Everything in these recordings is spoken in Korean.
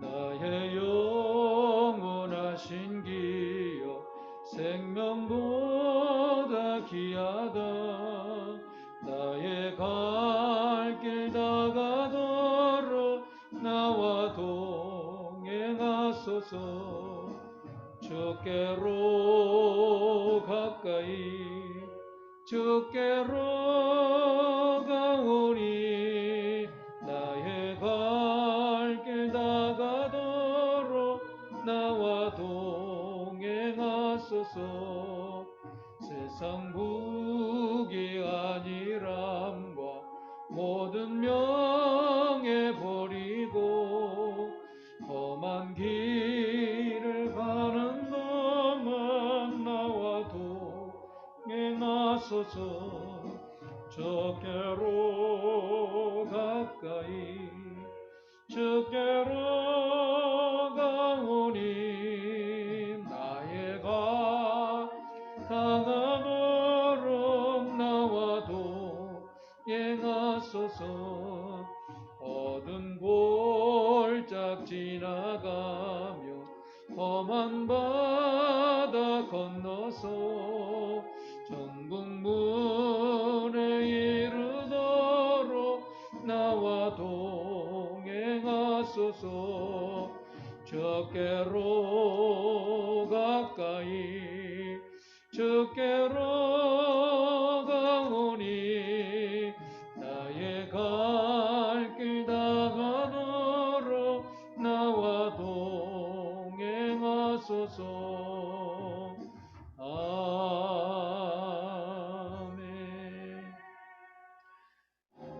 나의 영원하신 기여 생명보다 귀하다. 나의 갈 길 다가도록 나와 동행하소서. 주께로 가까이 주께로 가오니 나의 갈 길 다가도록 나와 동행하소서. 세상 부귀 아니람과 모든 명예 버리고 험한 길을 가는 동안 나와 동행하소서. 주께로 가까이 주께로 가오니 나의 가 다가도록 나와 동행하소서. 어두운 골짝 지나가며 험한 바다 건너서 정복문에 이르도록 나와 동행하소서. 주께로 가까이 주께로 가오니 나의 갈 길 다가도록 나와 동행하소서. 아멘.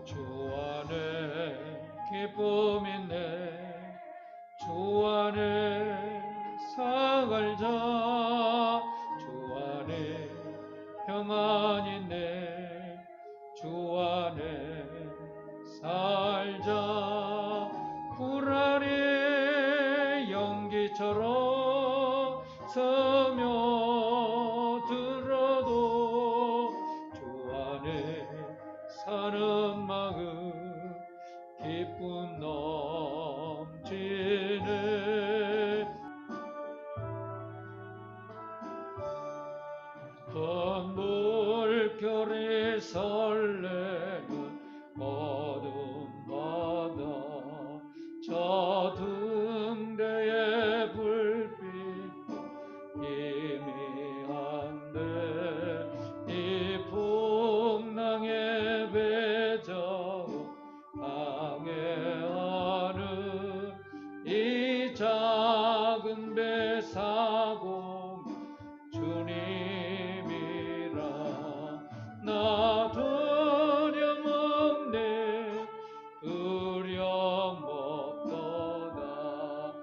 주 안에 기쁨 있네 주 안에 살자. 주 안에 평안 있네 주 안에 살자. 불안의 연기처럼 스며들어도 주 안에 사는 마음 기쁨 넘치네. 큰 물결이 설레는 어두운 바다 저 등대의 불빛 희미한데 이 풍랑의 배저 항해하는 이 작은 배 사고 주님이라 나 두려움없네 두려움없도다.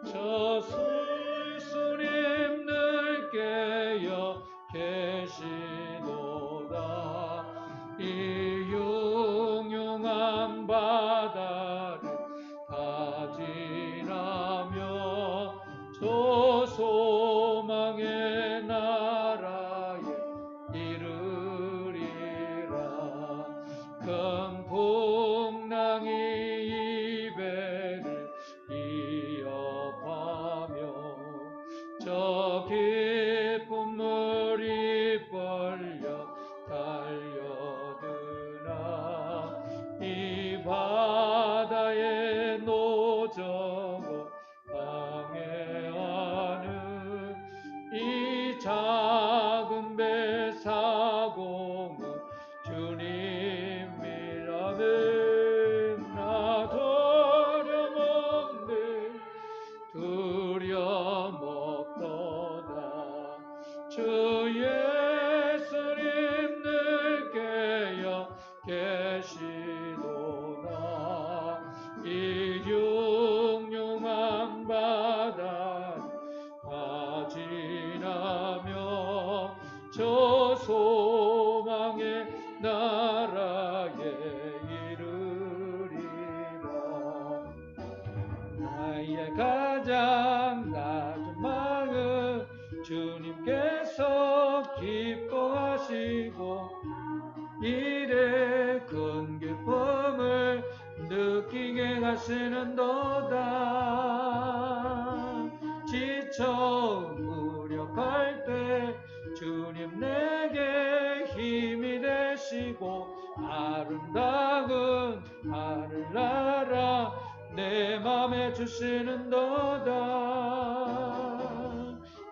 저 술수님 늘 깨어 계시도다. 이 흉흉한 바다를 다 지나며 저 소망의 나라에 이르리라. 큰 풍랑이 이 배를 위협하며 저 깊은 물이 벌려 달려드나 이 바다에 노저고 항해하는 이 작은 배 사공은 주님이라는 나 두려움없네 두려움없도다. 주 예수님 늘 깨어 계시도다. 이 흉흉한 바다 다 지나며 저 소망의 나라에 이르리라. 나의 가장 낮은 마음 주님께서 기뻐하시고 이래 큰 기쁨을 느끼게 하시는도다. 처음 무력할 때 주님 내게 힘이 되시고 아름다운 하늘나라 내 맘에 주시는도다.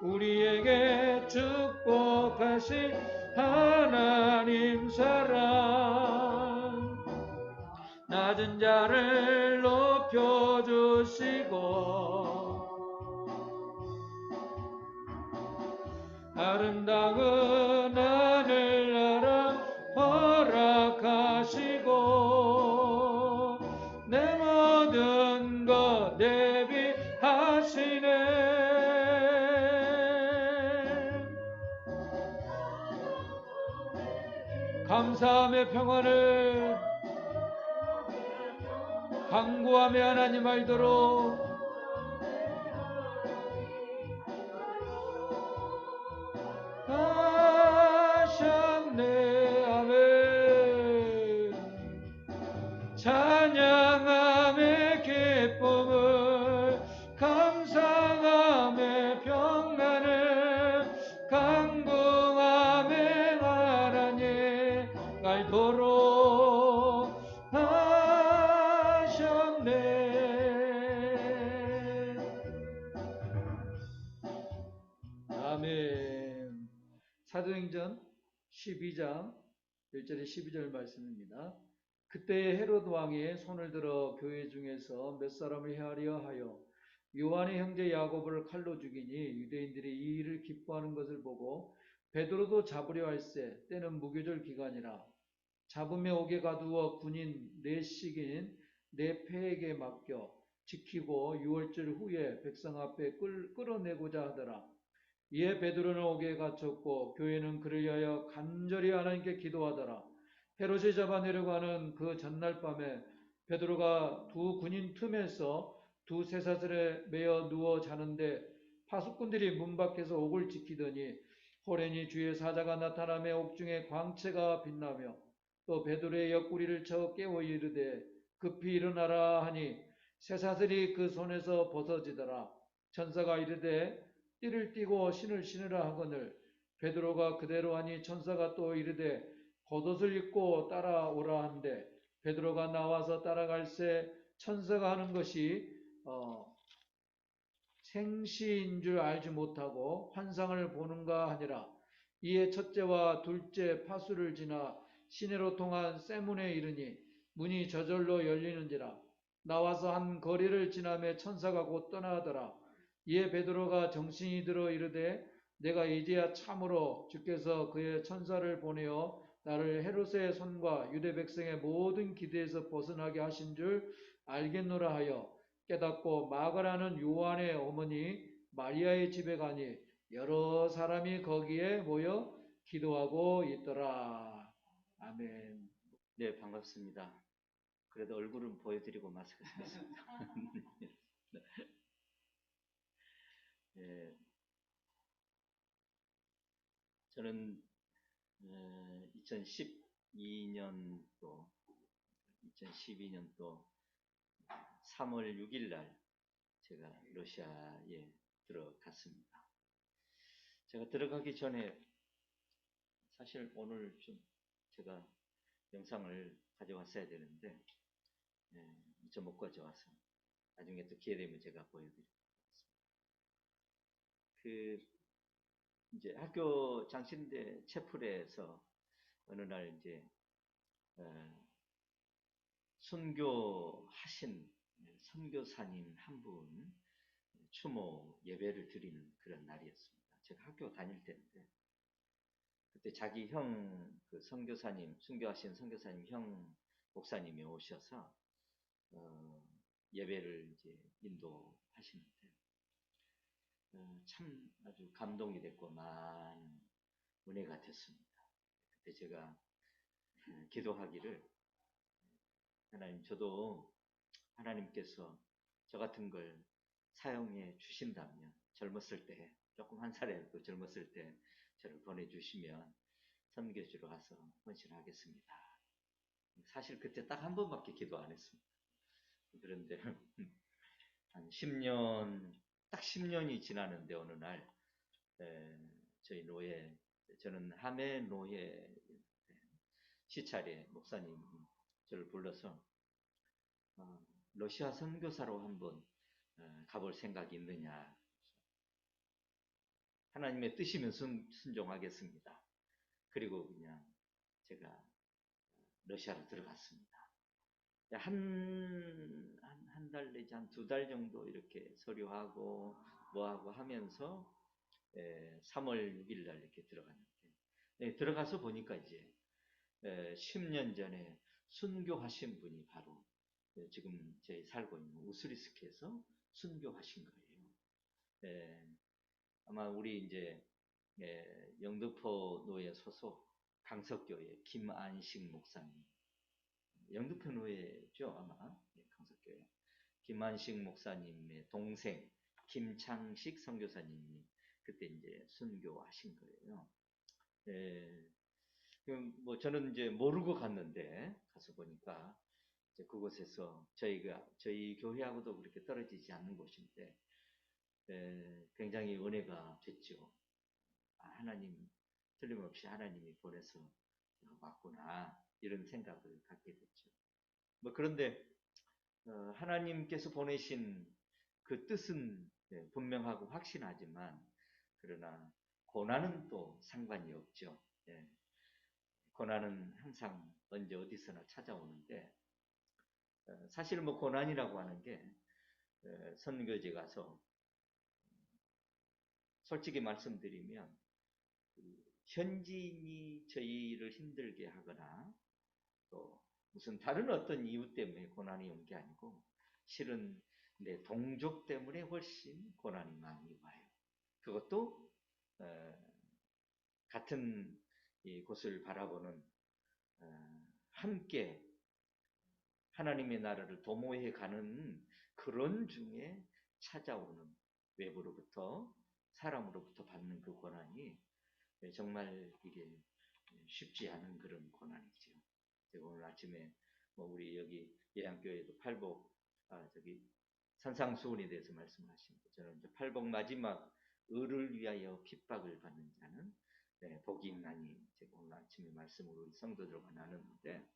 우리에게 축복하신 하나님 사랑 낮은 자를 높여주시고 아름다운 하늘나라 허락하시고 내 모든 것 대비하시네. 감사함의 평안을 간구하며 하나님 알도록 하셨네. 아멘. 찬양함의 기쁨을 감사함의 평안을 간구함의 하나님 알도록 하셨네. 아멘. 사도행전 12장 1절에 12절 말씀입니다. 그때 헤롯 왕이 손을 들어 교회 중에서 몇 사람을 헤아려 하여 요한의 형제 야고보를 칼로 죽이니 유대인들이 이 일을 기뻐하는 것을 보고 베드로도 잡으려 할세 때는 무교절 기간이라 잡음에 옥에 가두어 군인 넷씩인 네 패에게 맡겨 지키고 유월절 후에 백성 앞에 끌어내고자 하더라. 이에 베드로는 옥에 갇혔고 교회는 그를 위하여 간절히 하나님께 기도하더라. 헤롯이 잡아내려고 하는 그 전날 밤에 베드로가 두 군인 틈에서 두 쇠사슬에 매어 누워 자는데 파수꾼들이 문 밖에서 옥을 지키더니 호련히 주의 사자가 나타나며 옥중에 광채가 빛나며 또 베드로의 옆구리를 쳐 깨워 이르되 급히 일어나라 하니 쇠사슬이 그 손에서 벗어지더라. 천사가 이르되 띠를 띠고 신을 신으라 하거늘 베드로가 그대로 하니 천사가 또 이르되 겉옷을 입고 따라오라 한데 베드로가 나와서 따라갈새 천사가 하는 것이 생시인 줄 알지 못하고 환상을 보는가 하니라. 이에 첫째와 둘째 파수를 지나 시내로 통한 쇠문에 이르니 문이 저절로 열리는지라. 나와서 한 거리를 지나며 천사가 곧 떠나더라. 이에 베드로가 정신이 들어 이르되 내가 이제야 참으로 주께서 그의 천사를 보내어 나를 헤롯의 손과 유대 백성의 모든 기대에서 벗어나게 하신 줄 알겠노라 하여 깨닫고 마가라는 요한의 어머니 마리아의 집에 가니 여러 사람이 거기에 모여 기도하고 있더라. 아멘. 네, 반갑습니다. 그래도 얼굴은 보여드리고 마스크 쓰겠습니다. 네, 저는 2012년도 3월 6일 날 제가 러시아에 들어갔습니다. 제가 들어가기 전에 사실 오늘 좀 제가 영상을 가져왔어야 되는데 좀 못 가져와서 나중에 또 기회 되면 제가 보여드리겠습니다. 이제 학교 장신대 채플에서 어느 날 이제 선교하신 선교사님 한 분 추모 예배를 드리는 그런 날이었습니다. 제가 학교 다닐 때인데 그때 자기 형 그 선교사님 순교하신 선교사님 형 목사님이 오셔서 예배를 이제 인도하시는데 참 아주 감동이 됐고 많은 은혜가 됐습니다. 그때 제가 기도하기를 하나님 저도 하나님께서 저 같은 걸 사용해 주신다면 젊었을 때 조금 한 살에도 젊었을 때 저를 보내주시면 선교지로 가서 헌신하겠습니다. 사실 그때 딱 한 번밖에 기도 안 했습니다. 그런데 한 10년 딱 10년이 지나는데 어느 날 저희 노예, 저는 함의 노예 시찰에 목사님 저를 불러서 러시아 선교사로 한번 가볼 생각이 있느냐. 하나님의 뜻이면 순종하겠습니다. 그리고 그냥 제가 러시아로 들어갔습니다. 한 달 내지 한 2달 정도 이렇게 서류하고 뭐하고 하면서 3월 6일 날 이렇게 들어갔는데 들어가서 보니까 이제 10년 전에 순교하신 분이 바로 지금 저희 살고 있는 우스리스크에서 순교하신 거예요. 아마 우리 이제 영등포 노예 소속 강석교회 김안식 목사님, 영등포 노예죠 아마 강석교회 김안식 목사님의 동생 김창식 선교사님이 그때 이제 순교하신 거예요. 뭐 저는 이제 모르고 갔는데 가서 보니까 이제 그곳에서 저희 교회하고도 그렇게 떨어지지 않는 곳인데 굉장히 은혜가 됐죠. 하나님 틀림없이 하나님이 보내서 왔구나 이런 생각을 갖게 됐죠. 뭐 그런데 하나님께서 보내신 그 뜻은 분명하고 확신하지만 그러나 고난은 또 상관이 없죠. 고난은 항상 언제 어디서나 찾아오는데 사실 뭐 고난이라고 하는 게 선교지 가서 솔직히 말씀드리면 현지인이 저희를 힘들게 하거나 또 무슨 다른 어떤 이유 때문에 고난이 온 게 아니고 실은 내 동족 때문에 훨씬 고난이 많이 와요. 그것도 같은 곳을 바라보는 함께 하나님의 나라를 도모해 가는 그런 중에 찾아오는 외부로부터 사람으로부터 받는 그 고난이 정말 이게 쉽지 않은 그런 고난이죠. 제가 오늘 아침에 뭐 우리 여기 예양교회도 팔복 산상수훈에 대해서 말씀하십니다. 저는 이제 팔복 마지막 을을 위하여 핍박을 받는 자는 복이 있나니 제가 오늘 아침에 말씀으로 우리 성도들과 나눴는데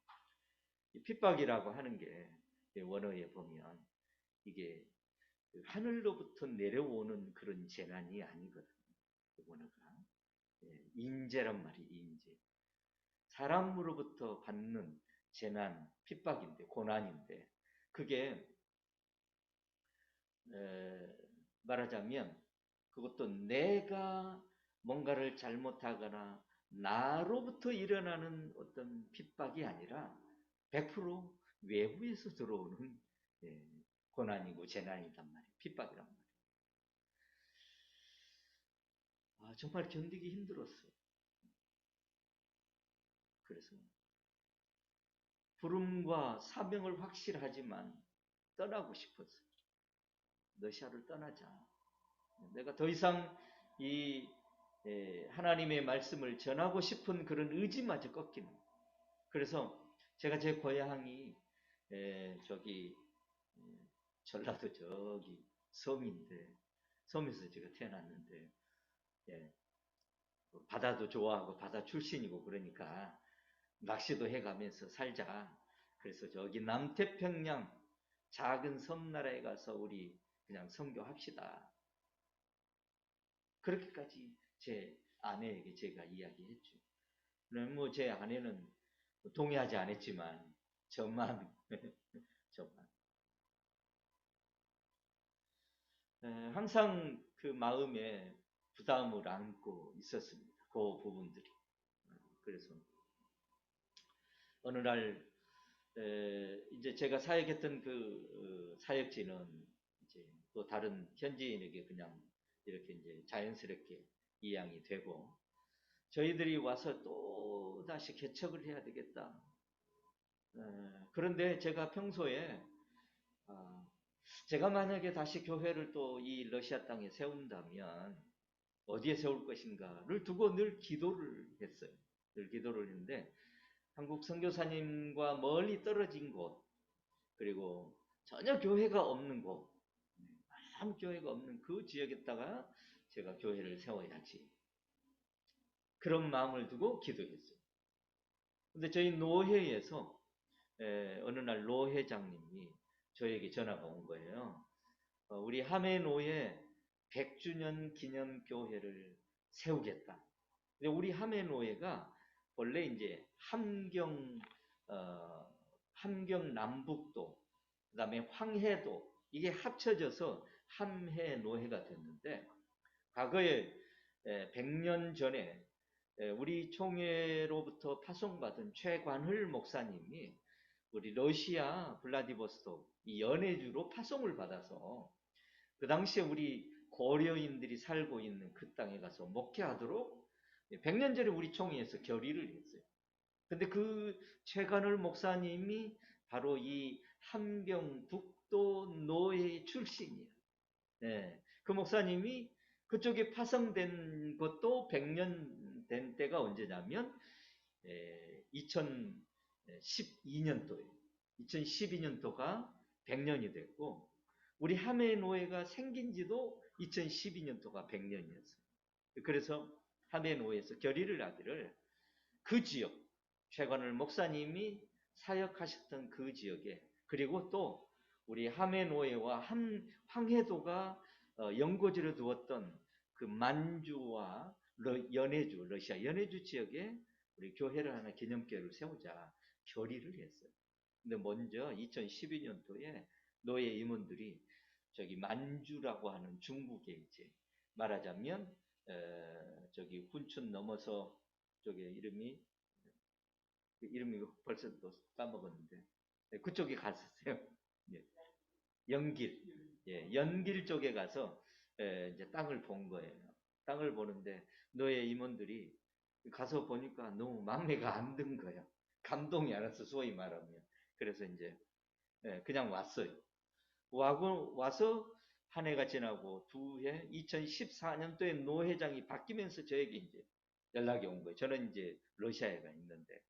이 핍박이라고 하는 게 원어에 보면 이게 하늘로부터 내려오는 그런 재난이 아니거든요. 원어가 인재란 말이 인재. 사람으로부터 받는 재난, 핍박인데 고난인데 그게 말하자면 그것도 내가 뭔가를 잘못하거나 나로부터 일어나는 어떤 핍박이 아니라 100% 외부에서 들어오는 고난이고 재난이란 말이에요. 핍박이란 말이에요. 정말 견디기 힘들었어요. 그래서 부름과 사명을 확실하지만 떠나고 싶었어요. 러시아를 떠나자. 내가 더 이상 이 하나님의 말씀을 전하고 싶은 그런 의지마저 꺾이는. 그래서 제가 제 고향이 저기 전라도 저기 섬인데 섬에서 제가 태어났는데 바다도 좋아하고 바다 출신이고 그러니까 낚시도 해가면서 살자. 그래서 저기 남태평양 작은 섬나라에 가서 우리 그냥 선교합시다. 그렇게까지 제 아내에게 제가 이야기했죠. 뭐 제 아내는 동의하지 않았지만 저만 항상 그 마음에 부담을 안고 있었습니다. 그 부분들이. 그래서 어느 날 이제 제가 사역했던 그 사역지는 이제 또 다른 현지인에게 그냥 이렇게 이제 자연스럽게 이양이 되고 저희들이 와서 또 다시 개척을 해야 되겠다. 그런데 제가 평소에 제가 만약에 다시 교회를 또 이 러시아 땅에 세운다면 어디에 세울 것인가를 두고 늘 기도를 했어요. 늘 기도를 했는데 한국 선교사님과 멀리 떨어진 곳 그리고 전혀 교회가 없는 곳 아무 교회가 없는 그 지역에다가 제가 교회를 세워야지. 그런 마음을 두고 기도했어요. 근데 저희 노회에서 어느 날 노 회장님이 저에게 전화가 온 거예요. 우리 함해노회 100주년 기념 교회를 세우겠다. 근데 우리 함해노회가 원래 이제 함경 남북도, 그다음에 황해도 이게 합쳐져서 함해노회가 됐는데 과거에 100년 전에 우리 총회로부터 파송받은 최관hl 목사님이 우리 러시아 블라디보스톡 이 연해주로 파송을 받아서 그 당시에 우리 고려인들이 살고 있는 그 땅에 가서 목회하도록 100년 전에 우리 총회에서 결의를 했어요. 근데 그 최관hl 목사님이 바로 이 함경북도 노회 출신이에요. 네, 그 목사님이 그쪽에 파송된 것도 100년 된 때가 언제냐면 2012년도에 2012년도가 100년이 됐고 우리 함해노회가 생긴 지도 2012년도가 100년이었어요. 그래서 함해노회에서 결의를 하기를 그 지역, 최관hl 목사님이 사역하셨던 그 지역에 그리고 또 우리 함해노회와 황해도가 연고지로 두었던 그 만주와 연해주, 러시아 연해주 지역에 우리 교회를 하나 기념교회를 세우자 결의를 했어요. 근데 먼저 2012년도에 노예 임원들이 저기 만주라고 하는 중국에 이제 말하자면 저기 훈춘 넘어서 저기 이름이 벌써 또 까먹었는데 그쪽에 갔었어요. 예. 연길, 예, 연길 쪽에 가서 이제 땅을 본 거예요. 땅을 보는데 노예 임원들이 가서 보니까 너무 막내가 안 든 거예요. 감동이 안 왔어, 소위 말하면. 그래서 이제 그냥 왔어요. 와서 한 해가 지나고 두 해, 2014년도에 노 회장이 바뀌면서 저에게 이제 연락이 온 거예요. 저는 이제 러시아에 가 있는데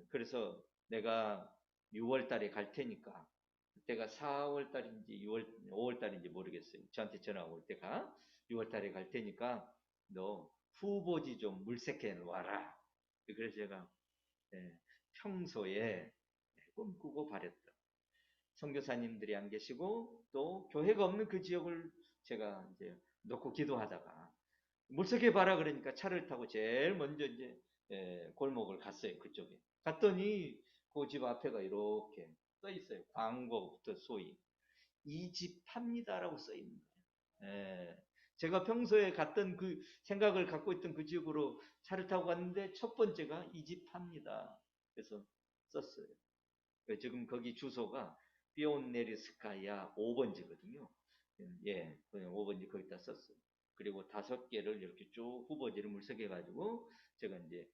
그래서 내가 6월 달에 갈 테니까 그때가 4월 달인지 5월 달인지 모르겠어요. 저한테 전화 올 때가 6월 달에 갈 테니까 너 후보지 좀 물색해 놔라. 그래서 제가 평소에 꿈꾸고 바랬던 선교사님들이 안 계시고 또 교회가 없는 그 지역을 제가 이제 놓고 기도하다가 물색해 봐라 그러니까 차를 타고 제일 먼저 이제 골목을 갔어요. 그쪽에 갔더니 그 집 앞에가 이렇게 써 있어요. 광고부터 소위 이 집 팝니다라고 써 있는 거예요. 제가 평소에 갔던 그 생각을 갖고 있던 그 지역으로 차를 타고 갔는데 첫 번째가 이 집 팝니다. 그래서 썼어요. 지금 거기 주소가 비온네리스카야 5번지거든요. 예, 그냥 5번지 거기다 썼어요. 그리고 5개를 이렇게 쭉 후보지를 물색해가지고 제가 이제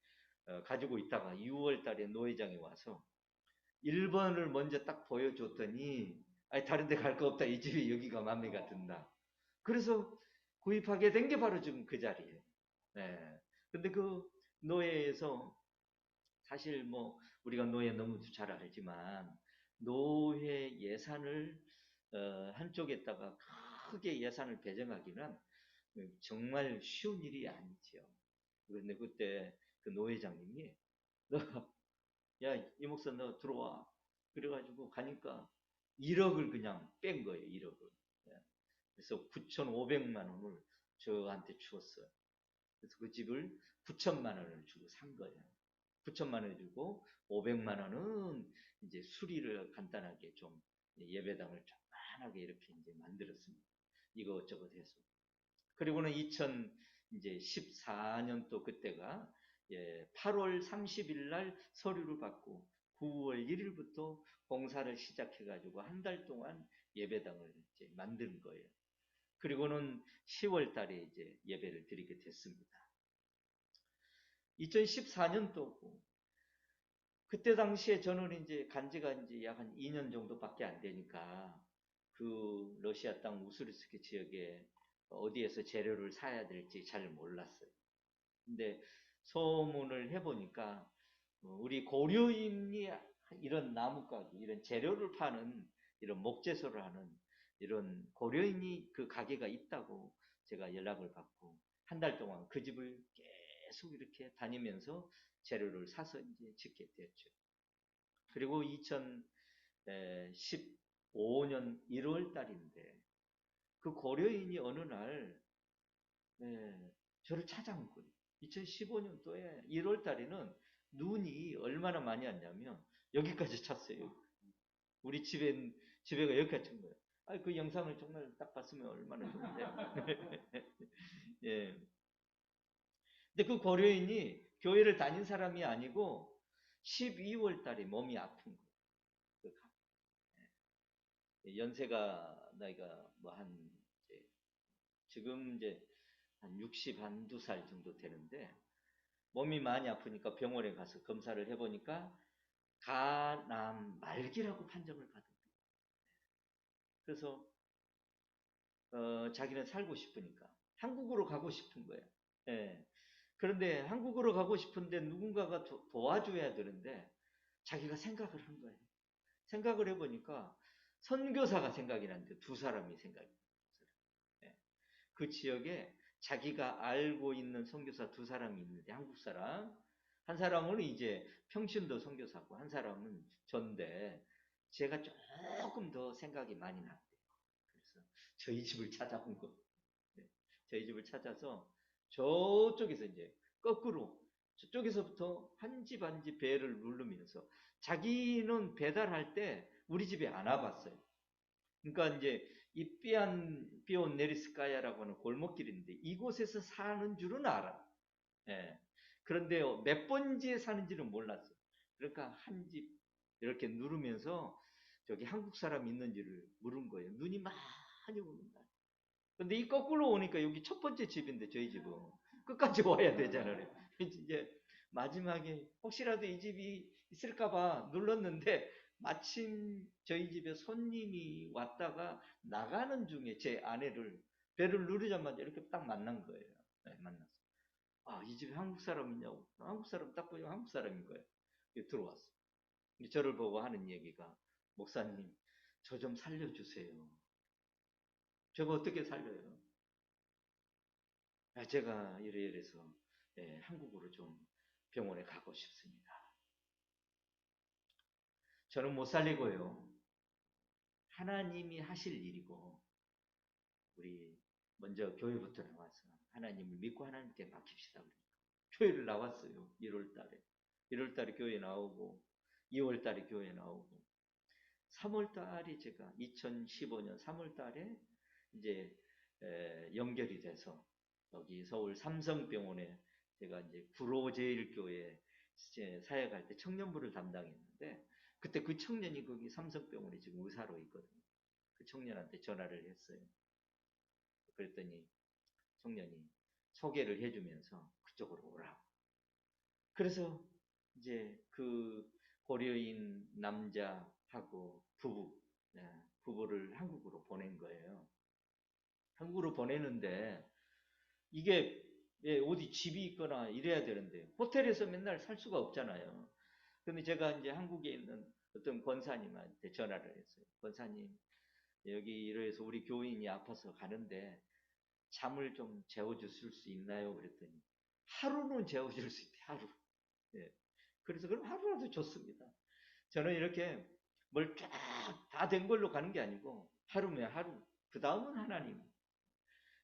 가지고 있다가 6월 달에 노회장이 와서 1번을 먼저 딱 보여줬더니 아니 다른 데 갈 거 없다. 이 집이 여기가 맘에가 든다. 그래서 구입하게 된 게 바로 지금 그 자리예요. 네. 근데 그 노예에서 사실 뭐 우리가 노예 너무 잘 알지만 노예 예산을 한쪽에다가 크게 예산을 배정하기는 정말 쉬운 일이 아니죠. 그런데 그때 그 노회장님이 너, 야, 이 목사 너 들어와. 그래가지고 가니까 1억을 그냥 뺀 거예요. 1억을. 그래서 9,500만 원을 저한테 주었어요. 그래서 그 집을 9천만 원을 주고 산 거예요. 9천만 원 주고 500만 원은 이제 수리를 간단하게 좀 예배당을 조그만하게 이렇게 이제 만들었습니다. 이것저것 해서. 그리고는 2014년도 그때가 8월 30일 날 서류를 받고 9월 1일부터 공사를 시작해가지고 한 달 동안 예배당을 이제 만든 거예요. 그리고는 10월 달에 이제 예배를 드리게 됐습니다. 2014년도고 그때 당시에 저는 이제 간지가 이제 약 한 2년 정도밖에 안 되니까 그 러시아 땅 우스르스크 지역에 어디에서 재료를 사야 될지 잘 몰랐어요. 근데 소문을 해보니까 우리 고려인이 이런 나뭇가지, 이런 재료를 파는 이런 목재소를 하는 이런 고려인이 그 가게가 있다고 제가 연락을 받고 한 달 동안 그 집을 계속 이렇게 다니면서 재료를 사서 이제 짓게 되었죠. 그리고 2015년 1월 달인데 그 고려인이 어느 날 저를 찾아온 거예요. 2015년도에 1월 달에는 눈이 얼마나 많이 왔냐면 여기까지 찼어요. 우리 집에가 여기까지 찬 거예요. 아, 그 영상을 정말 딱 봤으면 얼마나 좋은데. 예. 근데 그 고려인이 교회를 다닌 사람이 아니고 12월 달에 몸이 아픈 거예요. 연세가 나이가 뭐 지금 이제 한 60 한두 살 정도 되는데 몸이 많이 아프니까 병원에 가서 검사를 해보니까 간암 말기라고 판정을 받은 거예요. 그래서 자기는 살고 싶으니까 한국으로 가고 싶은 거예요. 예. 그런데 한국으로 가고 싶은데 누군가가 도와줘야 되는데 자기가 생각을 한 거예요. 생각을 해보니까 선교사가 생각이 나는데 두 사람이 생각이 나요. 예. 그 지역에 자기가 알고 있는 선교사 두 사람이 있는데 한국 사람 한 사람은 이제 평신도 선교사고 한 사람은 전데 제가 조금 더 생각이 많이 났대요. 그래서 저희 집을 찾아온 거. 네. 저희 집을 찾아서 저쪽에서 이제 거꾸로 저쪽에서부터 한 집 한 집 배를 누르면서 자기는 배달할 때 우리 집에 안 와봤어요. 그러니까 이제 이 삐온 네리스카야라고 하는 골목길인데 이곳에서 사는 줄은 알아. 예. 그런데 몇 번지에 사는지는 몰랐어요. 그러니까 한 집 이렇게 누르면서 저기 한국 사람 있는지를 물은 거예요. 눈이 많이 오는 날. 근데 이 거꾸로 오니까 여기 첫 번째 집인데 저희 집은 끝까지 와야 되잖아요. 이제 마지막에 혹시라도 이 집이 있을까봐 눌렀는데 마침 저희 집에 손님이 왔다가 나가는 중에 제 아내를 배를 누르자마자 이렇게 딱 만난 거예요. 네, 만났어. 아, 이 집에 한국 사람 있냐고. 한국 사람 딱 보니까 한국 사람인 거예요. 들어왔어. 저를 보고 하는 얘기가 목사님, 저 좀 살려주세요. 제가 어떻게 살려요? 아, 제가 이래서 한국으로 좀 병원에 가고 싶습니다. 저는 못 살리고요. 하나님이 하실 일이고 우리 먼저 교회부터 나와서 하나님을 믿고 하나님께 맡깁시다. 교회를 나왔어요. 1월 달에. 1월 달에 교회 나오고 2월 달에 교회 나오고 3월 달이 제가 2015년 3월 달에 이제 연결이 돼서 여기 서울 삼성병원에 제가 이제 구로제일교회 사역할 때 청년부를 담당했는데 그때 그 청년이 거기 삼성병원에 지금 의사로 있거든요. 그 청년한테 전화를 했어요. 그랬더니 청년이 소개를 해주면서 그쪽으로 오라고. 그래서 이제 그 고려인 남자하고 부부를 한국으로 보낸 거예요. 한국으로 보내는데 이게 어디 집이 있거나 이래야 되는데 호텔에서 맨날 살 수가 없잖아요. 근데 제가 이제 한국에 있는 어떤 권사님한테 전화를 했어요. 권사님, 여기 이래서 우리 교인이 아파서 가는데 잠을 좀 재워주실 수 있나요? 그랬더니 하루는 재워줄 수 있대, 하루. 예. 그래서 그럼 하루라도 좋습니다. 저는 이렇게 뭘 쫙 다 된 걸로 가는 게 아니고 하루면 하루, 그 다음은 하나님.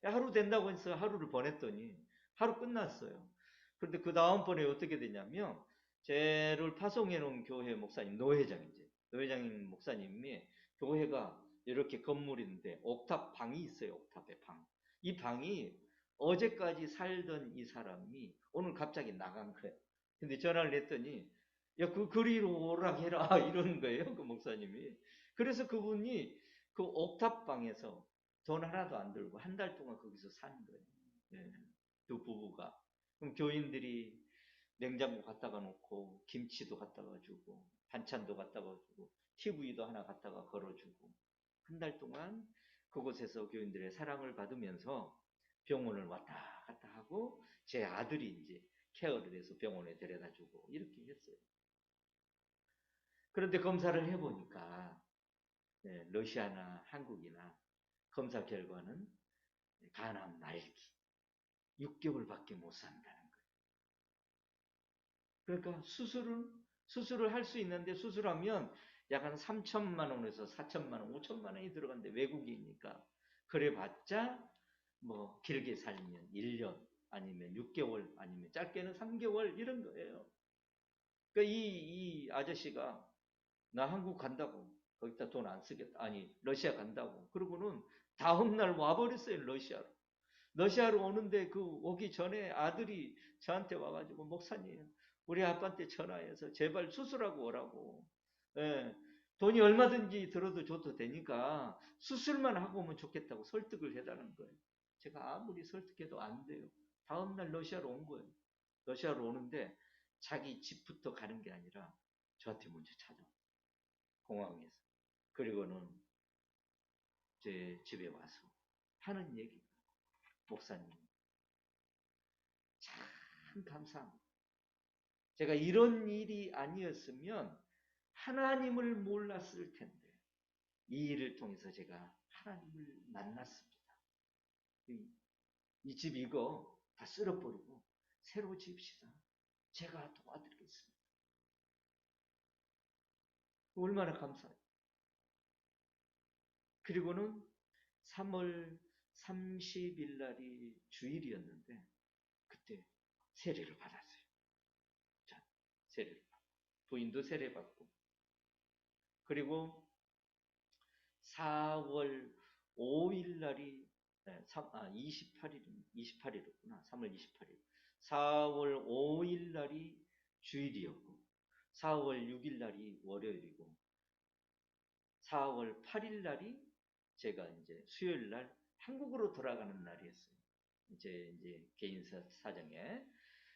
하루 된다고 해서 하루를 보냈더니 하루 끝났어요. 그런데 그 다음번에 어떻게 되냐면 쟤를 파송해 놓은 교회 목사님, 노회장님 목사님이 교회가 이렇게 건물인데 옥탑 방이 있어요. 옥탑에 방. 이 방이 어제까지 살던 이 사람이 오늘 갑자기 나간 거예요. 근데 전화를 했더니 야, 그 그리로 오라 해라 이러는 거예요. 그 목사님이. 그래서 그분이 그 옥탑 방에서 돈 하나도 안 들고 한 달 동안 거기서 사는 거예요. 예, 두 부부가. 그럼 교인들이 냉장고 갖다가 놓고 김치도 갖다가 주고 반찬도 갖다가 주고 TV도 하나 갖다가 걸어주고 한 달 동안 그곳에서 교인들의 사랑을 받으면서 병원을 왔다 갔다 하고 제 아들이 이제 케어를 해서 병원에 데려다 주고 이렇게 했어요. 그런데 검사를 해보니까 러시아나 한국이나 검사 결과는 간암 말기 6개월밖에 못 산다는 거예요. 그러니까 수술을 할 수 있는데 수술하면 약 한 3천만 원에서 4천만 원, 5천만 원이 들어간대. 외국이니까. 그래봤자 뭐 길게 살면 1년 아니면 6개월 아니면 짧게는 3개월 이런 거예요. 그러니까 이 아저씨가 나 한국 간다고 거기다 돈 안 쓰겠다. 아니 러시아 간다고. 그러고는 다음날 와버렸어요. 러시아로 오는데 그 오기 전에 아들이 저한테 와가지고 목사님 우리 아빠한테 전화해서 제발 수술하고 오라고. 예, 돈이 얼마든지 들어도 줘도 되니까 수술만 하고 오면 좋겠다고 설득을 해달라는 거예요. 제가 아무리 설득해도 안 돼요. 다음날 러시아로 온 거예요. 러시아로 오는데 자기 집부터 가는 게 아니라 저한테 먼저 찾아와. 공항에서. 그리고는 제 집에 와서 하는 얘기가 목사님 참 감사합니다. 제가 이런 일이 아니었으면 하나님을 몰랐을 텐데 이 일을 통해서 제가 하나님을 만났습니다. 이 집 이거 다 쓸어버리고 새로 지읍시다. 제가 도와드리겠습니다. 얼마나 감사해요. 그리고는 3월 30일 날이 주일이었는데 그때 세례를 받았어요. 자, 세례를 받고 부인도 세례 받고 그리고 4월 5일 날이 28일이었구나. 3월 28일. 4월 5일 날이 주일이었고 4월 6일 날이 월요일이고 4월 8일 날이 제가 이제 수요일 날 한국으로 돌아가는 날이었어요. 이제 개인 사정에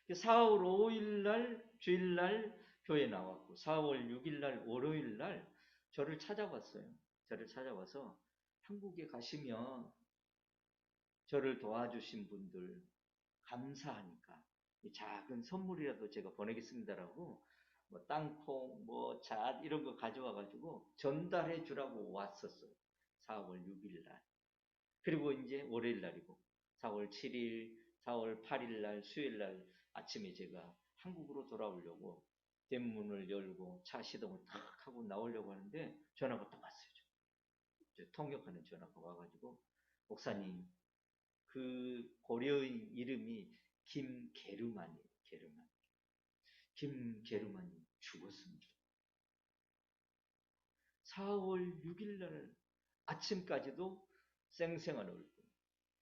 4월 5일 날 주일 날 교회 나왔고 4월 6일 날 월요일 날 저를 찾아왔어요. 저를 찾아와서 한국에 가시면 저를 도와주신 분들 감사하니까 작은 선물이라도 제가 보내겠습니다라고 뭐 땅콩, 뭐 잣 이런 거 가져와 가지고 전달해 주라고 왔었어요. 4월 6일 날. 그리고 이제 월요일 날이고 4월 7일, 4월 8일 날 수요일 날 아침에 제가 한국으로 돌아오려고 대문을 열고 차 시동을 탁 하고 나오려고 하는데 전화가 또 왔어요. 통역하는 전화가 와가지고 목사님 그 고려인 이름이 김게르만이에요. 게르만. 김게르만이 죽었습니다. 4월 6일 날 아침까지도 쌩쌩한 얼굴.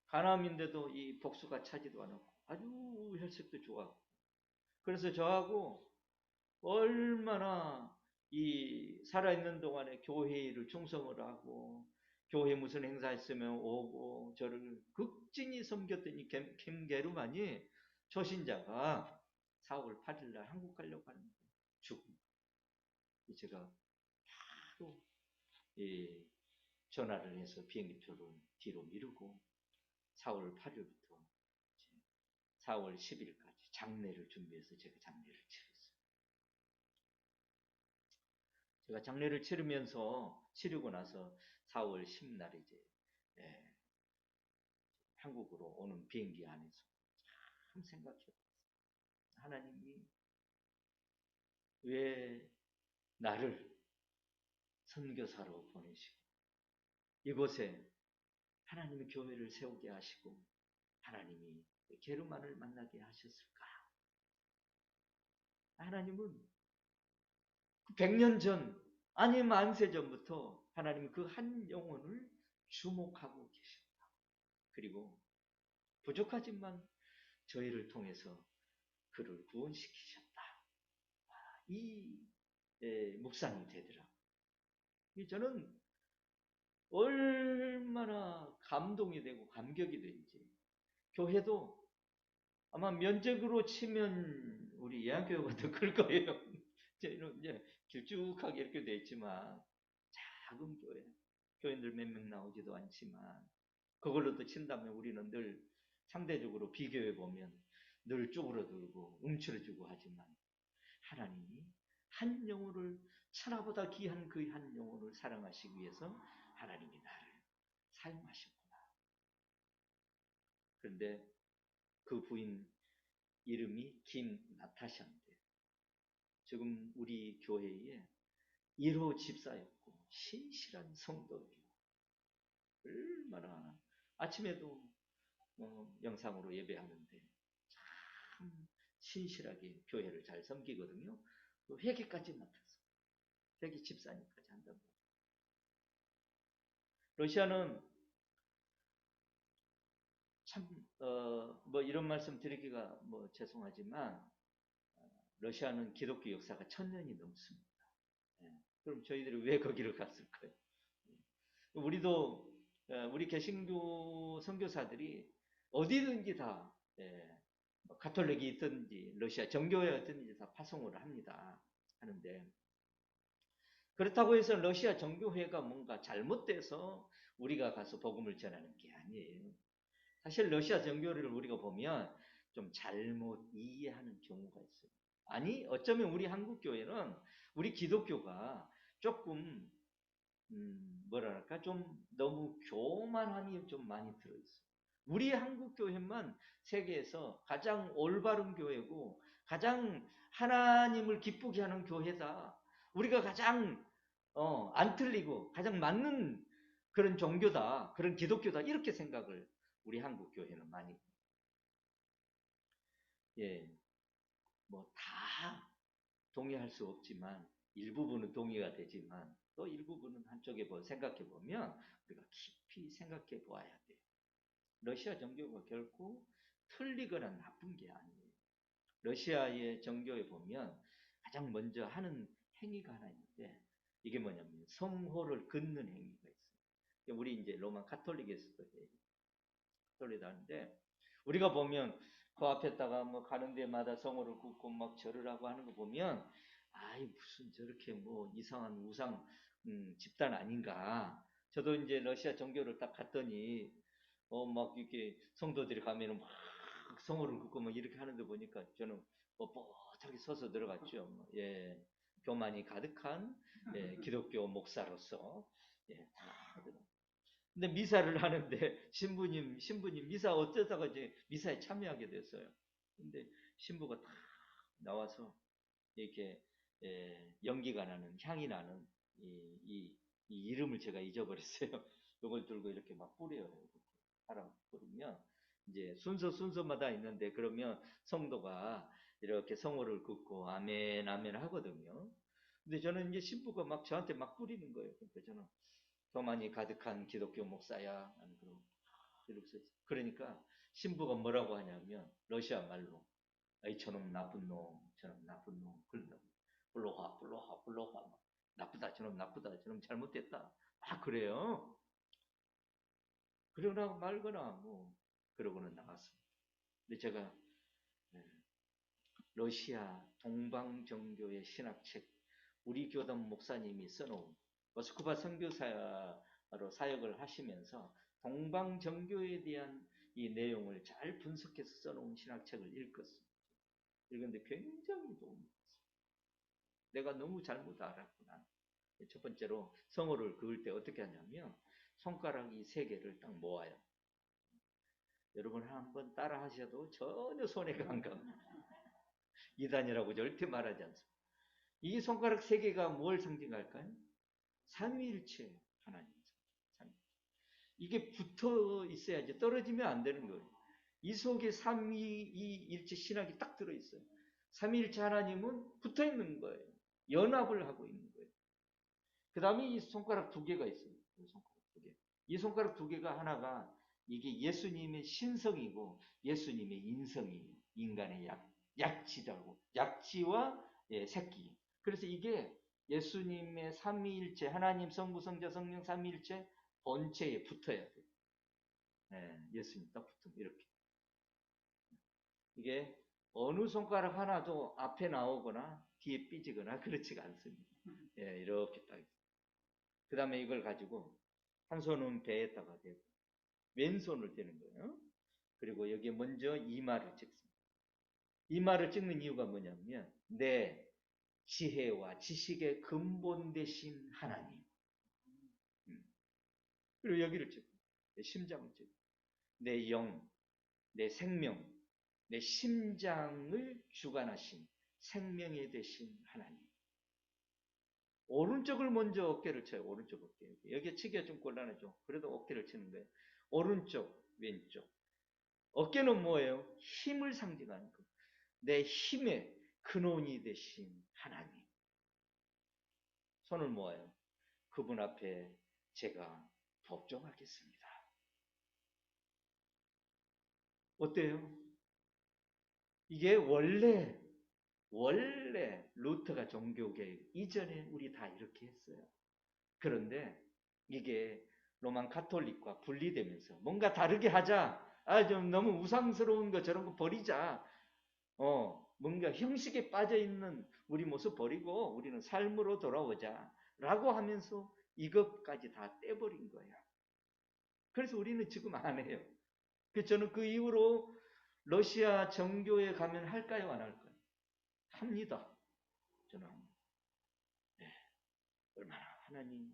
간암인데도 이 복수가 차지도 않았고 아주 혈색도 좋았고. 그래서 저하고 얼마나 이 살아있는 동안에 교회 일을 충성을 하고 교회 무슨 행사 있으면 오고 저를 극진히 섬겼던 이 김게르만이 초신자가 4월 8일 날 한국 가려고 하는데 죽음. 제가 바로 전화를 해서 비행기표를 뒤로 미루고 4월 8일부터 4월 10일까지 장례를 준비해서 제가 장례를 치렀어요. 제가 장례를 치르고 나서 4월 10날 이제 한국으로 오는 비행기 안에서 참 생각해봤어요. 하나님이 왜 나를 선교사로 보내시고 이곳에 하나님의 교회를 세우게 하시고 하나님이 게르만을 만나게 하셨을까? 하나님은 100년 전 아니 만세 전부터 하나님은 그 한 영혼을 주목하고 계십니다. 그리고 부족하지만 저희를 통해서 그를 구원시키셨다. 이 묵상이 되더라고요. 저는 얼마나 감동이 되고 감격이 된지. 교회도 아마 면적으로 치면 우리 예안교회가 더 클 거예요. 이제 길쭉하게 이렇게 돼 있지만 작은 교회, 교인들 몇 명 나오지도 않지만 그걸로도 친다면 우리는 늘 상대적으로 비교해 보면 늘 쪼그러들고 움츠러지고 하지만 하나님이 한 영혼을 천하보다 귀한 그 한 영혼을 사랑하시기 위해서 하나님이 나를 사용하셨구나. 그런데 그 부인 이름이 김나타샤인데 지금 우리 교회에 1호 집사였고 신실한 성도예요. 얼마나 아침에도 영상으로 예배하는데 참 신실하게 교회를 잘 섬기거든요. 또 회개까지 맡아서 회개 집사님까지 한단 말이에요. 러시아는 참 뭐 이런 말씀 드리기가 뭐 죄송하지만 러시아는 기독교 역사가 1000년이 넘습니다. 예. 그럼 저희들이 왜 거기를 갔을까요? 우리도 우리 개신교 선교사들이 어디든지 다 뭐 가톨릭이 있든지 러시아 정교회였든지 다 파송을 합니다. 하는데 그렇다고 해서 러시아 정교회가 뭔가 잘못돼서 우리가 가서 복음을 전하는 게 아니에요. 사실 러시아 정교회를 우리가 보면 좀 잘못 이해하는 경우가 있어요. 아니 어쩌면 우리 한국 교회는 우리 기독교가 조금 뭐랄까 좀 너무 교만함이 좀 많이 들어있어요. 우리 한국 교회만 세계에서 가장 올바른 교회고 가장 하나님을 기쁘게 하는 교회다. 우리가 가장 안 틀리고 가장 맞는 그런 종교다. 그런 기독교다. 이렇게 생각을 우리 한국 교회는 많이 예, 뭐 다 동의할 수 없지만 일부분은 동의가 되지만 또 일부분은 한쪽에 생각해 보면 우리가 깊이 생각해 보아야 돼요. 러시아 정교가 결코 틀리거나 나쁜 게 아니에요. 러시아의 정교에 보면 가장 먼저 하는 행위가 하나 있는데 이게 뭐냐면 성호를 긋는 행위가 있어요. 우리 이제 로마 카톨릭에서도 해요. 카톨릭도 하는데 우리가 보면 그 앞에다가 뭐 가는 데마다 성호를 긋고 막 절을 하고 하는 거 보면 아이 무슨 저렇게 뭐 이상한 우상 집단 아닌가. 저도 이제 러시아 정교를 딱 갔더니 막 이렇게 성도들이 가면은 막 성호를 긋고 막 이렇게 하는데 보니까 저는 뻣뻣하게 서서 들어갔죠. 예, 교만이 가득한 기독교 목사로서 다 근데 미사를 하는데 신부님 미사 어쩌다가 이제 미사에 참여하게 됐어요. 근데 신부가 딱 나와서 이렇게 연기가 나는 향이 나는 이 이름을 제가 잊어버렸어요. 이걸 들고 이렇게 막 뿌려요. 이렇게 하라 뿌리면 이제 순서마다 있는데 그러면 성도가 이렇게 성호를 긋고 아멘 아멘 하거든요. 근데 저는 이제 신부가 막 저한테 막 뿌리는 거예요. 그러니까 저는 교만이 가득한 기독교 목사야. 그러니까 신부가 뭐라고 하냐면 러시아 말로 아이 저놈 나쁜 놈, 저놈 나쁜 놈 그런다고 불러와 나쁘다 저놈 나쁘다 저놈 잘못됐다 그래요. 그러나 말거나 뭐 그러고는 나갔습니다. 근데 제가 러시아 동방정교의 신학책 우리 교단 목사님이 써놓은 모스크바 선교사로 사역을 하시면서 동방정교에 대한 이 내용을 잘 분석해서 써놓은 신학책을 읽었습니다. 읽었는데 굉장히 도움이 됐어요. 내가 너무 잘못 알았구나. 첫 번째로 성호를 그을 때 어떻게 하냐면 손가락이 3개를 딱 모아요. 여러분 한번 따라 하셔도 전혀 손해가 안 갑니다. 이단이라고 절대 말하지 않습니다. 이 손가락 3개가 뭘 상징할까요? 삼위일체 하나님. 이게 붙어 있어야지 떨어지면 안 되는 거예요. 이 속에 삼위일체 신학이 딱 들어있어요. 삼위일체 하나님은 붙어 있는 거예요. 연합을 하고 있는 거예요. 그 다음에 이 손가락 2개가 있어요. 이 손가락 2개. 이 손가락 2개가 하나가 이게 예수님의 신성이고 예수님의 인성이에요. 인간의 약지라고. 약지와 새끼. 그래서 이게 예수님의 삼위일체 하나님 성부 성자 성령 삼위일체 본체에 붙어야 돼요. 예수님 딱 붙으면 이렇게. 이게 어느 손가락 하나도 앞에 나오거나 뒤에 삐지거나 그렇지가 않습니다. 이렇게 딱. 그 다음에 이걸 가지고 한 손은 배에다가 대고 왼손을 대는 거예요. 그리고 여기에 먼저 이마를 찍습니다. 이마를 찍는 이유가 뭐냐면 내 지혜와 지식의 근본 되신 하나님. 그리고 여기를 찍고, 내 심장을 찍고, 내 영, 내 생명, 내 심장을 주관하신 생명이 되신 하나님. 오른쪽을 먼저 어깨를 쳐요. 오른쪽 어깨. 여기 치기가 좀 곤란하죠. 그래도 어깨를 치는 거예요. 오른쪽, 왼쪽. 어깨는 뭐예요? 힘을 상징하는 거. 내 힘의 근원이 되신 하나님. 손을 모아요. 그분 앞에 제가 복종하겠습니다. 어때요? 이게 원래 루터가 종교개혁 이전에 우리 다 이렇게 했어요. 그런데 이게 로만 가톨릭과 분리되면서 뭔가 다르게 하자. 좀 너무 우상스러운 거 저런 거 버리자. 뭔가 형식에 빠져 있는 우리 모습 버리고 우리는 삶으로 돌아오자. 라고 하면서 이것까지 다 떼버린 거야. 그래서 우리는 지금 안 해요. 그래서 저는 그 이후로 러시아 정교에 가면 할까요? 안 할까요? 합니다. 저는 합니다. 네. 얼마나 하나님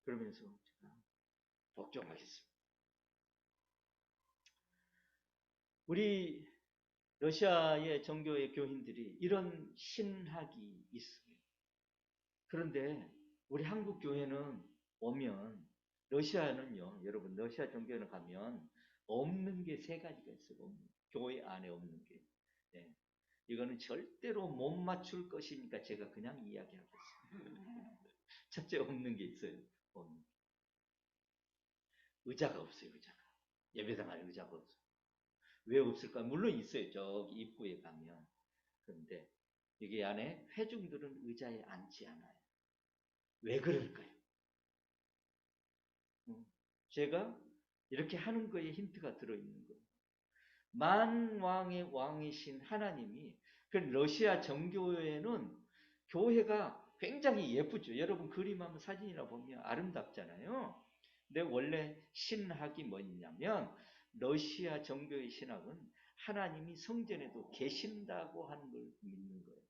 그러면서 제가 복종하겠습니다. 우리 러시아의 정교의 교인들이 이런 신학이 있어요. 그런데 우리 한국 교회는 오면 러시아는요, 여러분 러시아 정교회는 가면 없는 게 세 가지가 있어요. 교회 안에 없는 게. 네. 이거는 절대로 못 맞출 것이니까 제가 그냥 이야기하겠습니다. 첫째 없는 게 있어요. 의자가 없어요. 의자가. 예배당 안에 의자가 없어요. 왜 없을까? 물론 있어요. 저기 입구에 가면. 그런데 여기 안에 회중들은 의자에 앉지 않아요. 왜 그럴까요? 제가 이렇게 하는 거에 힌트가 들어있는 거예요. 만왕의 왕이신 하나님이 그 러시아 정교회는 교회가 굉장히 예쁘죠. 여러분 그림 한번 사진이나 보면 아름답잖아요. 근데 원래 신학이 뭐냐면 러시아 정교의 신학은 하나님이 성전에도 계신다고 하는 걸 믿는 거예요.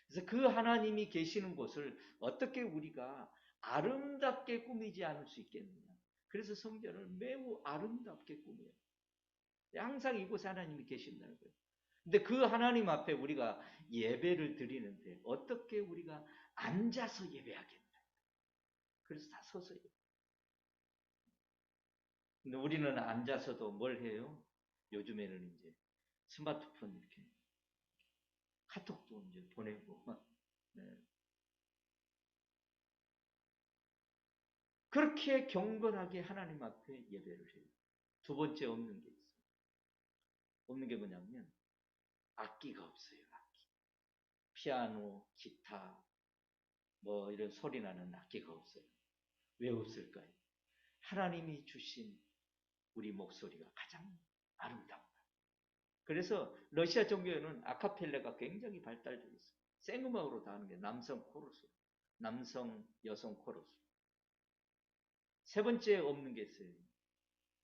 그래서 그 하나님이 계시는 곳을 어떻게 우리가 아름답게 꾸미지 않을 수 있겠느냐. 그래서 성전을 매우 아름답게 꾸며요. 항상 이곳에 하나님이 계신다는 거예요. 근데 그 하나님 앞에 우리가 예배를 드리는데 어떻게 우리가 앉아서 예배하겠나. 그래서 다 서서 예배. 근데 우리는 앉아서도 뭘 해요? 요즘에는 이제 스마트폰 이렇게 카톡도 이제 보내고 네. 그렇게 경건하게 하나님 앞에 예배를 해요. 두 번째 없는 게 있어요. 없는 게 뭐냐면 악기가 없어요. 악기. 피아노, 기타, 뭐 이런 소리 나는 악기가 없어요. 왜 없을까요? 하나님이 주신 우리 목소리가 가장 아름답다. 그래서 러시아 종교에는 아카펠라가 굉장히 발달되어 있어요. 생음악으로 다 하는 게 남성 코러스, 남성, 여성 코러스. 세 번째 없는 게 있어요.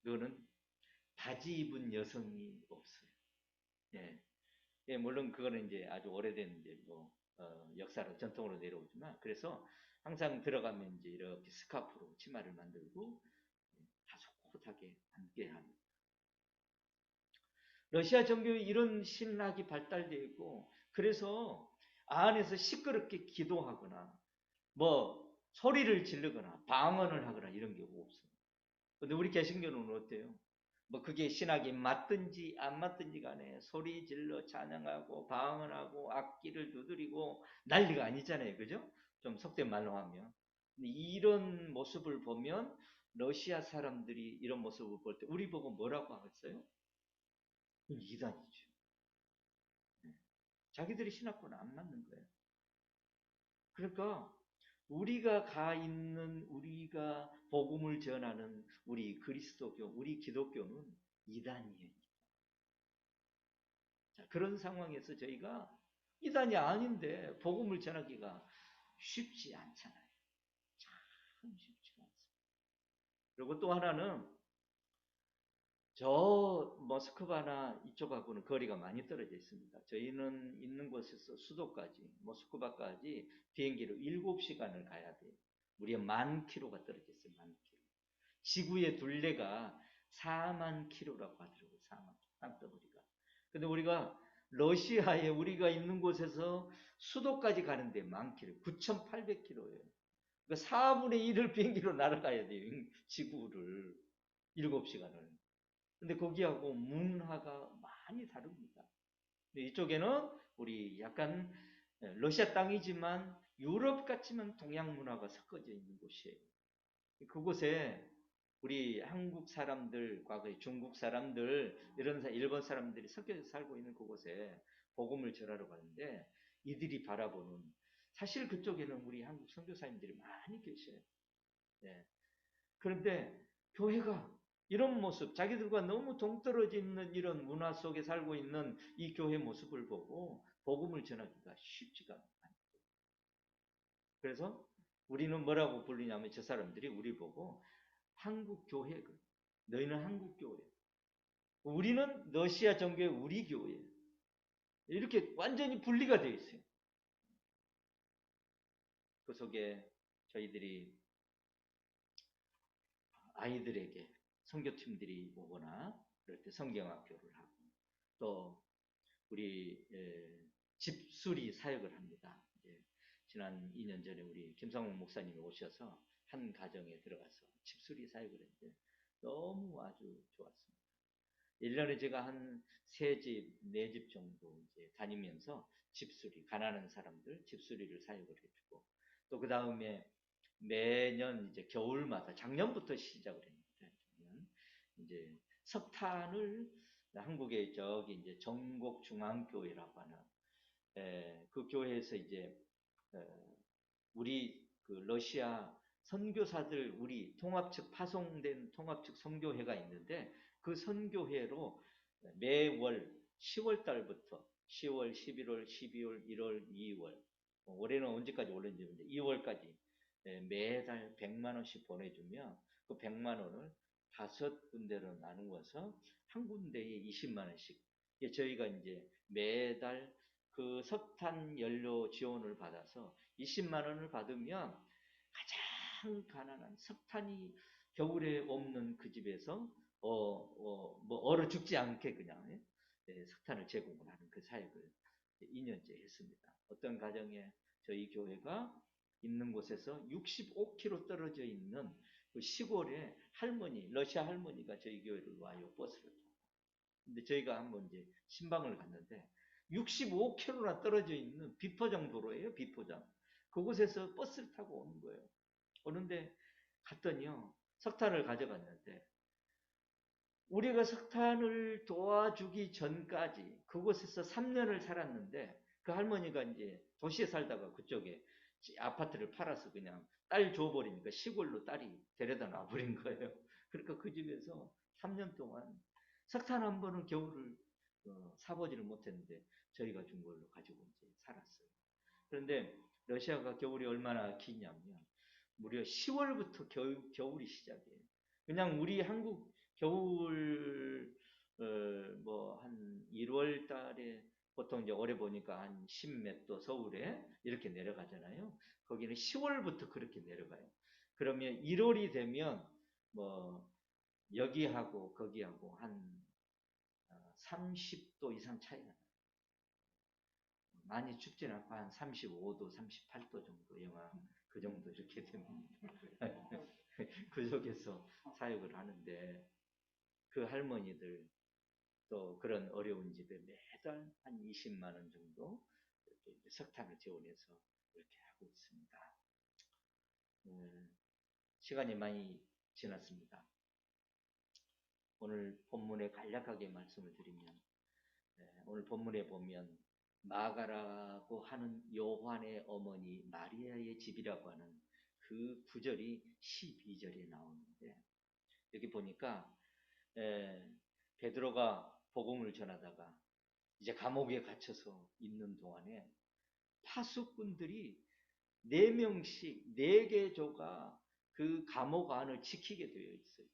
그거는 바지 입은 여성이 없어요. 예. 예, 물론 그거는 이제 아주 오래된 이제 역사로 전통으로 내려오지만 그래서 항상 들어가면 이제 이렇게 스카프로 치마를 만들고 다소 꼿하게 앉게 합니다. 러시아 정교에 이런 신학이 발달되어 있고 그래서 안에서 시끄럽게 기도하거나 뭐 소리를 지르거나 방언을 하거나 이런 경우가 없어요. 근데 우리 개신교는 어때요? 뭐 그게 신학이 맞든지 안 맞든지 간에 소리 질러 찬양하고 방언하고 악기를 두드리고 난리가 아니잖아요. 그죠? 좀 속된 말로 하면. 근데 이런 모습을 보면 러시아 사람들이 이런 모습을 볼 때 우리 보고 뭐라고 하겠어요? 이단이죠. 자기들이 신학과는 안 맞는 거예요. 그러니까 우리가 가 있는 우리가 복음을 전하는 우리 그리스도교, 우리 기독교는 이단이에요. 자, 그런 상황에서 저희가 이단이 아닌데 복음을 전하기가 쉽지 않잖아요. 참 쉽지가 않습니다. 그리고 또 하나는 저 모스크바나 이쪽하고는 거리가 많이 떨어져 있습니다. 저희는 있는 곳에서 수도까지, 모스크바까지 비행기로 7시간을 가야 돼요. 무려 10,000km가 떨어져 있어요. 10,000km. 지구의 둘레가 4만 킬로라고 하더라고요. 4만 땅덩어리가. 근데 우리가 러시아에 우리가 있는 곳에서 수도까지 가는데 10,000km, 9,800km예요. 그러니까 4분의 1을 비행기로 날아가야 돼요. 지구를 7시간을. 근데 거기하고 문화가 많이 다릅니다. 근데 이쪽에는 우리 약간 러시아 땅이지만 유럽 같지만 동양 문화가 섞어져 있는 곳이에요. 그곳에 우리 한국 사람들, 과거에 중국 사람들, 이런 일본 사람들이 섞여서 살고 있는 그곳에 복음을 전하러 가는데 이들이 바라보는 사실 그쪽에는 우리 한국 선교사님들이 많이 계셔요. 예. 그런데 교회가 이런 모습, 자기들과 너무 동떨어져 있는 이런 문화 속에 살고 있는 이 교회 모습을 보고 복음을 전하기가 쉽지가 않아요. 그래서 우리는 뭐라고 불리냐면 저 사람들이 우리 보고 한국 교회, 너희는 한국 교회, 우리는 러시아 정교회 우리 교회, 이렇게 완전히 분리가 되어 있어요. 그 속에 저희들이 아이들에게 선교팀들이 오거나 그럴 때 성경학교를 하고 또 우리 집수리 사역을 합니다. 지난 2년 전에 우리 김상욱 목사님이 오셔서 한 가정에 들어가서 집수리 사역을 했는데 너무 아주 좋았습니다. 1년에 제가 한 3집, 4집 정도 이제 다니면서 집수리, 가난한 사람들 집수리를 사역을 해주고 또 그 다음에 매년 이제 겨울마다 작년부터 시작을 했는데 작년 이제 석탄을 한국의 저기 이제 전곡중앙교회라고 하는 그 교회에서 이제 우리 그 러시아 선교사들 우리 통합측 파송된 통합측 선교회가 있는데 그 선교회로 매월 10월 달부터 10월, 11월, 12월, 1월, 2월 올해는 언제까지 올렸는지 모르는데 2월까지 매달 100만 원씩 보내주면 그 100만 원을 5군데로 나누어서 한 군데에 20만 원씩 저희가 이제 매달 그 석탄 연료 지원을 받아서 20만 원을 받으면 가장 가난한 석탄이 겨울에 없는 그 집에서 뭐 얼어 죽지 않게 그냥 석탄을 제공을 하는 그 사역을 2년째 했습니다. 어떤 가정에 저희 교회가 있는 곳에서 65km 떨어져 있는 그 시골에 할머니, 러시아 할머니가 저희 교회를 와요, 버스를 타고. 근데 저희가 한번 이제 신방을 갔는데 65km나 떨어져 있는 비포장 도로예요, 비포장. 그곳에서 버스를 타고 오는 거예요. 오는데 갔더니요, 석탄을 가져갔는데 우리가 석탄을 도와주기 전까지 그곳에서 3년을 살았는데 그 할머니가 이제 도시에 살다가 그쪽에 아파트를 팔아서 그냥 딸 줘버리니까 시골로 딸이 데려다 놔버린 거예요. 그러니까 그 집에서 3년 동안 석탄 한 번은 겨울을 사보지를 못했는데 저희가 준 걸로 가지고 이제 살았어요. 그런데 러시아가 겨울이 얼마나 기냐면 무려 10월부터 겨울이 시작이에요. 그냥 우리 한국 겨울 뭐 한 1월 달에 보통 이제 올해 보니까 한 10몇 도 서울에 이렇게 내려가잖아요. 거기는 10월부터 그렇게 내려가요. 그러면 1월이 되면 뭐 여기하고 거기하고 한 30도 이상 차이가 나요. 많이 춥지는 않고 한 35도, 38도 정도 영하 그 정도 이렇게 됩니다. 그 속에서 사역을 하는데 그 할머니들 또 그런 어려운 집에 매달 한 20만 원 정도 이렇게 석탄을 지원해서 이렇게 하고 있습니다. 시간이 많이 지났습니다. 오늘 본문에 간략하게 말씀을 드리면 오늘 본문에 보면 마가라고 하는 요한의 어머니 마리아의 집이라고 하는 그 구절이 12절에 나오는데 여기 보니까 베드로가 복음을 전하다가 이제 감옥에 갇혀서 있는 동안에 파수꾼들이 4명씩 4개 조가 그 감옥 안을 지키게 되어 있어요.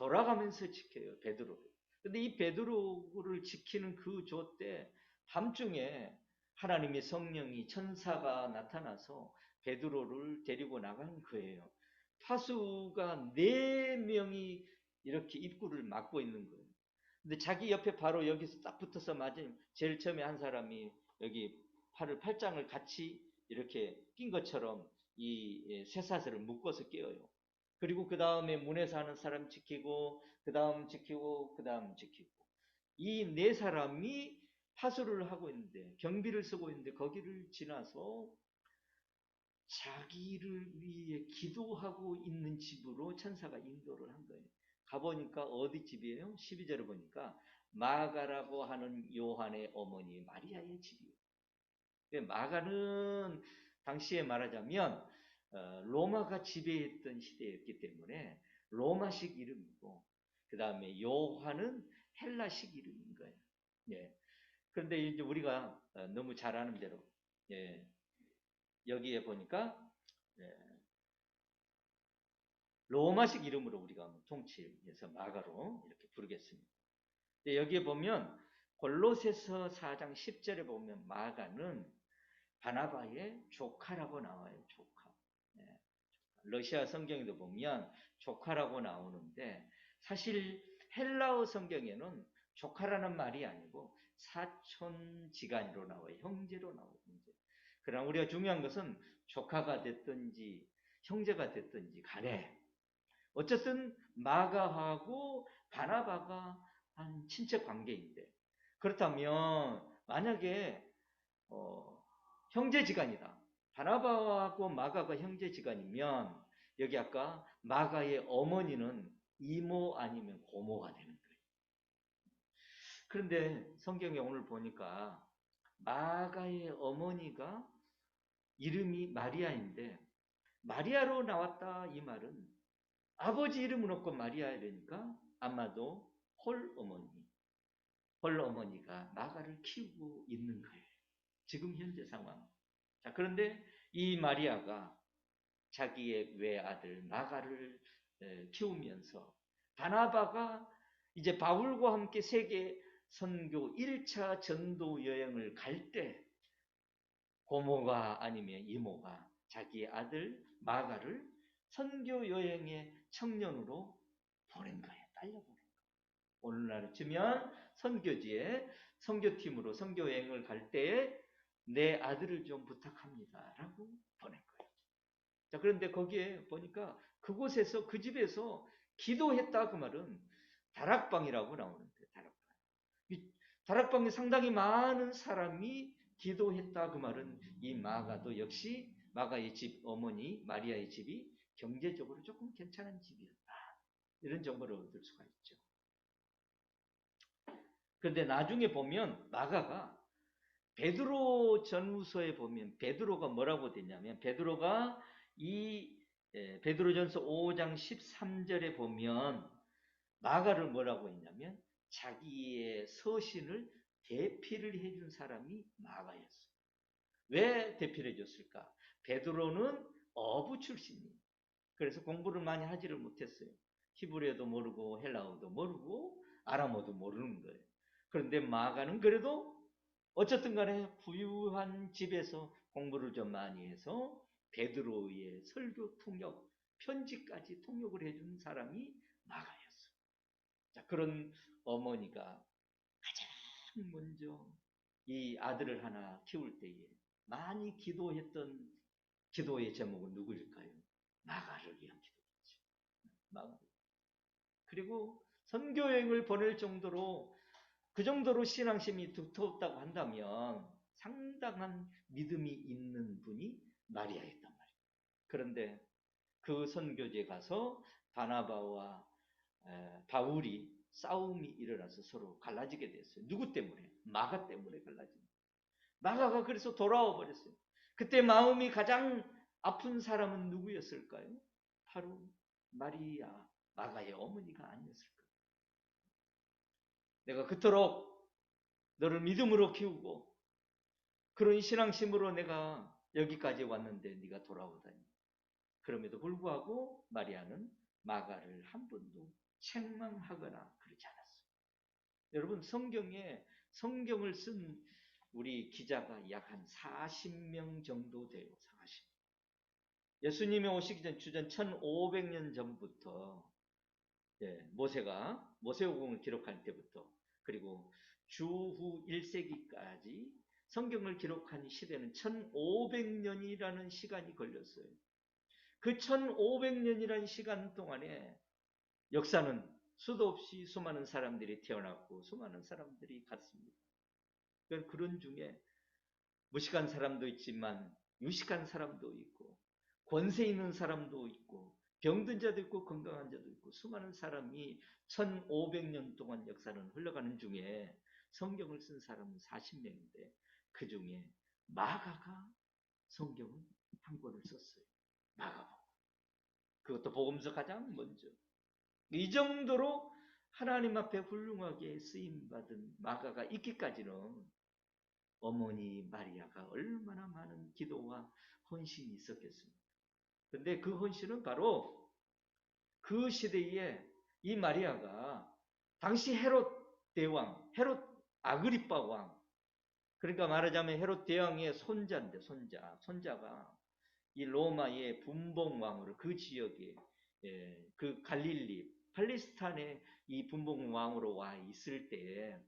돌아가면서 지켜요, 베드로를. 근데 이 베드로를 지키는 그 조 때 밤중에 하나님의 성령이 천사가 나타나서 베드로를 데리고 나간 거예요. 파수가 4명이 이렇게 입구를 막고 있는 거예요. 근데 자기 옆에 바로 여기서 딱 붙어서 맞은 제일 처음에 한 사람이 여기 팔짱을 같이 이렇게 낀 것처럼 이 쇠사슬을 묶어서 끼워요. 그리고 그 다음에 문에서 하는 사람 지키고, 그 다음 지키고, 그 다음 지키고. 이 4사람이 파수를 하고 있는데, 경비를 쓰고 있는데, 거기를 지나서 자기를 위해 기도하고 있는 집으로 천사가 인도를 한 거예요. 가보니까 어디 집이에요? 12절에 보니까 마가라고 하는 요한의 어머니 마리아의 집이에요. 마가는 당시에 말하자면 로마가 지배했던 시대였기 때문에 로마식 이름이고, 그 다음에 요한은 헬라식 이름인 거예요. 예. 그런데 이제 우리가 너무 잘 아는 대로, 예. 여기에 보니까 예. 로마식 이름으로 우리가 통칭해서 마가로 이렇게 부르겠습니다. 근데 여기에 보면 골로새서 4장 10절에 보면 마가는 바나바의 조카라고 나와요. 조카. 예. 러시아 성경에도 보면 조카라고 나오는데, 사실 헬라어 성경에는 조카라는 말이 아니고 사촌지간으로 나와요. 형제로 나와요. 형제. 그러나 우리가 중요한 것은 조카가 됐든지 형제가 됐든지 간에 어쨌든 마가하고 바나바가 한 친척 관계인데, 그렇다면 만약에 형제지간이다. 바나바하고 마가가 형제지간이면 여기 아까 마가의 어머니는 이모 아니면 고모가 되는 거예요. 그런데 성경에 오늘 보니까 마가의 어머니가 이름이 마리아인데, 마리아로 나왔다 이 말은 아버지 이름은 없고 마리아이니까 아마도 홀어머니가 마가를 키우고 있는 거예요. 지금 현재 상황. 자, 그런데 이 마리아가 자기의 외아들 마가를 키우면서 바나바가 이제 바울과 함께 세계 선교 1차 전도 여행을 갈 때 고모가 아니면 이모가 자기의 아들 마가를 선교 여행의 청년으로 보낸 거예요. 딸려보낸 거예요. 오늘날 치면 선교지에 선교팀으로 선교 여행을 갈 때에 내 아들을 좀 부탁합니다 라고 보낸 거예요. 자, 그런데 거기에 보니까 그곳에서, 그 집에서 기도했다 그 말은 다락방이라고 나오는데, 다락방. 이 다락방에 상당히 많은 사람이 기도했다 그 말은 이 마가도 역시 마가의 집 어머니 마리아의 집이 경제적으로 조금 괜찮은 집이었다. 이런 정보를 얻을 수가 있죠. 그런데 나중에 보면 마가가 베드로 전후서에 보면 베드로가 뭐라고 되냐면, 베드로가 이 베드로전서 5장 13절에 보면 마가를 뭐라고 했냐면 자기의 서신을 대피를 해준 사람이 마가였어요. 왜 대피를 해줬을까? 베드로는 어부 출신이에요. 그래서 공부를 많이 하지를 못했어요. 히브리어도 모르고 헬라어도 모르고 아람어도 모르는 거예요. 그런데 마가는 그래도 어쨌든 간에 부유한 집에서 공부를 좀 많이 해서 베드로의 설교 통역, 편지까지 통역을 해준 사람이 마가였어요. 자, 그런 어머니가 가장 먼저 이 아들을 하나 키울 때에 많이 기도했던 기도의 제목은 누구일까요? 마가를 위한 기도겠죠. 마가. 그리고 선교여행을 보낼 정도로, 그 정도로 신앙심이 두터웠다고 한다면 상당한 믿음이 있는 분이 마리아였단 말이에요. 그런데 그 선교지에 가서 바나바와 바울이 싸움이 일어나서 서로 갈라지게 됐어요. 누구 때문에? 마가 때문에 갈라진. 마가가 그래서 돌아와 버렸어요. 그때 마음이 가장 아픈 사람은 누구였을까요? 바로 마리아, 마가의 어머니가 아니었을까요? 내가 그토록 너를 믿음으로 키우고 그런 신앙심으로 내가 여기까지 왔는데 네가 돌아오다니. 그럼에도 불구하고 마리아는 마가를 한 번도 책망하거나 그러지 않았어요. 여러분, 성경을 쓴 우리 기자가 약 한 40명 정도 돼요. 40. 예수님이 오시기 전 주전 1500년 전부터 모세오경을 기록할 때부터 그리고 주후 1세기까지 성경을 기록한 시대는 1500년이라는 시간이 걸렸어요. 그 1500년이라는 시간 동안에 역사는 수도 없이 수많은 사람들이 태어났고 수많은 사람들이 갔습니다. 그런 중에 무식한 사람도 있지만 유식한 사람도 있고 권세 있는 사람도 있고 병든 자도 있고 건강한 자도 있고 수많은 사람이 1500년 동안 역사는 흘러가는 중에 성경을 쓴 사람은 40명인데 그 중에 마가가 성경을 한 권을 썼어요. 마가복음. 그것도 복음서 가장 먼저. 이 정도로 하나님 앞에 훌륭하게 쓰임받은 마가가 있기까지는 어머니 마리아가 얼마나 많은 기도와 헌신이 있었겠습니까? 근데 그 헌신은 바로 그 시대에 이 마리아가 당시 헤롯 대왕, 헤롯 아그리파 왕, 그러니까 말하자면 헤롯 대왕의 손자인데 손자가 이 로마의 분봉왕으로 그 지역에 그 갈릴리, 팔레스타인의 이 분봉왕으로 와 있을 때